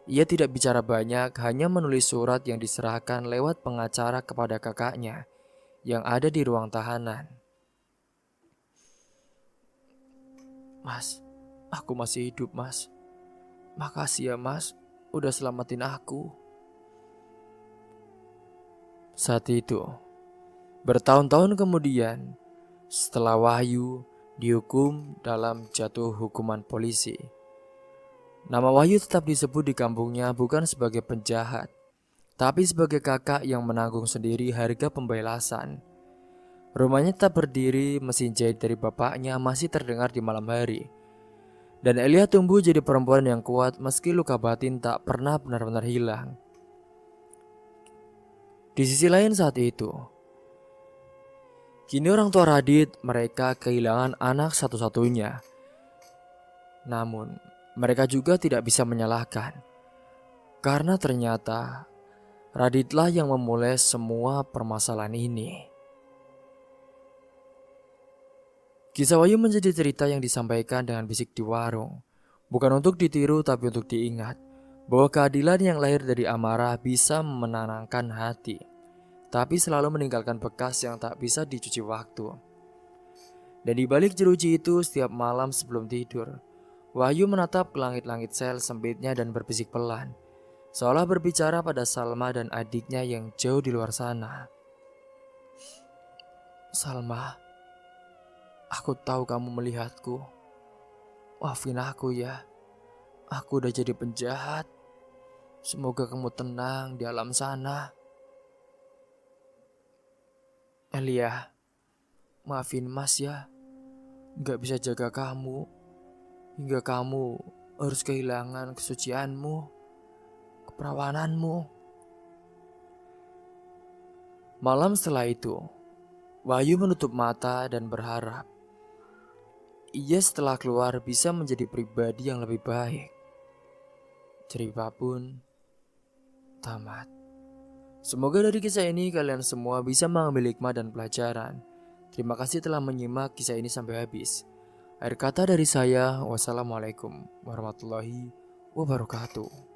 Ia tidak bicara banyak, hanya menulis surat yang diserahkan lewat pengacara kepada kakaknya yang ada di ruang tahanan. "Mas, aku masih hidup, Mas. Makasih ya, Mas, udah selamatin aku." Saat itu, bertahun-tahun kemudian, setelah Wahyu dihukum dalam jatuh hukuman polisi, nama Wahyu tetap disebut di kampungnya bukan sebagai penjahat, tapi sebagai kakak yang menanggung sendiri harga pembebasan. Rumahnya tetap berdiri, mesin jahit dari bapaknya masih terdengar di malam hari. Dan Elia tumbuh jadi perempuan yang kuat meski luka batin tak pernah benar-benar hilang. Di sisi lain saat itu, kini orang tua Radit mereka kehilangan anak satu-satunya. Namun, mereka juga tidak bisa menyalahkan. Karena ternyata Raditlah yang memulai semua permasalahan ini. Kisah Wahyu menjadi cerita yang disampaikan dengan bisik di warung. Bukan untuk ditiru tapi untuk diingat bahwa keadilan yang lahir dari amarah bisa menenangkan hati, tapi selalu meninggalkan bekas yang tak bisa dicuci waktu. Dan di balik jeruji itu, setiap malam sebelum tidur, Wahyu menatap ke langit-langit sel sempitnya dan berbisik pelan, seolah berbicara pada Salma dan adiknya yang jauh di luar sana. "Salma, aku tahu kamu melihatku. Maafin aku ya, aku udah jadi penjahat. Semoga kamu tenang di alam sana." "Elia, maafin Mas ya, gak bisa jaga kamu, hingga kamu harus kehilangan kesucianmu, keperawananmu." Malam setelah itu, Wahyu menutup mata dan berharap ia setelah keluar bisa menjadi pribadi yang lebih baik. Cerita pun tamat. Semoga dari kisah ini kalian semua bisa mengambil hikmah dan pelajaran. Terima kasih telah menyimak kisah ini sampai habis. Akhir kata dari saya, wassalamualaikum warahmatullahi wabarakatuh.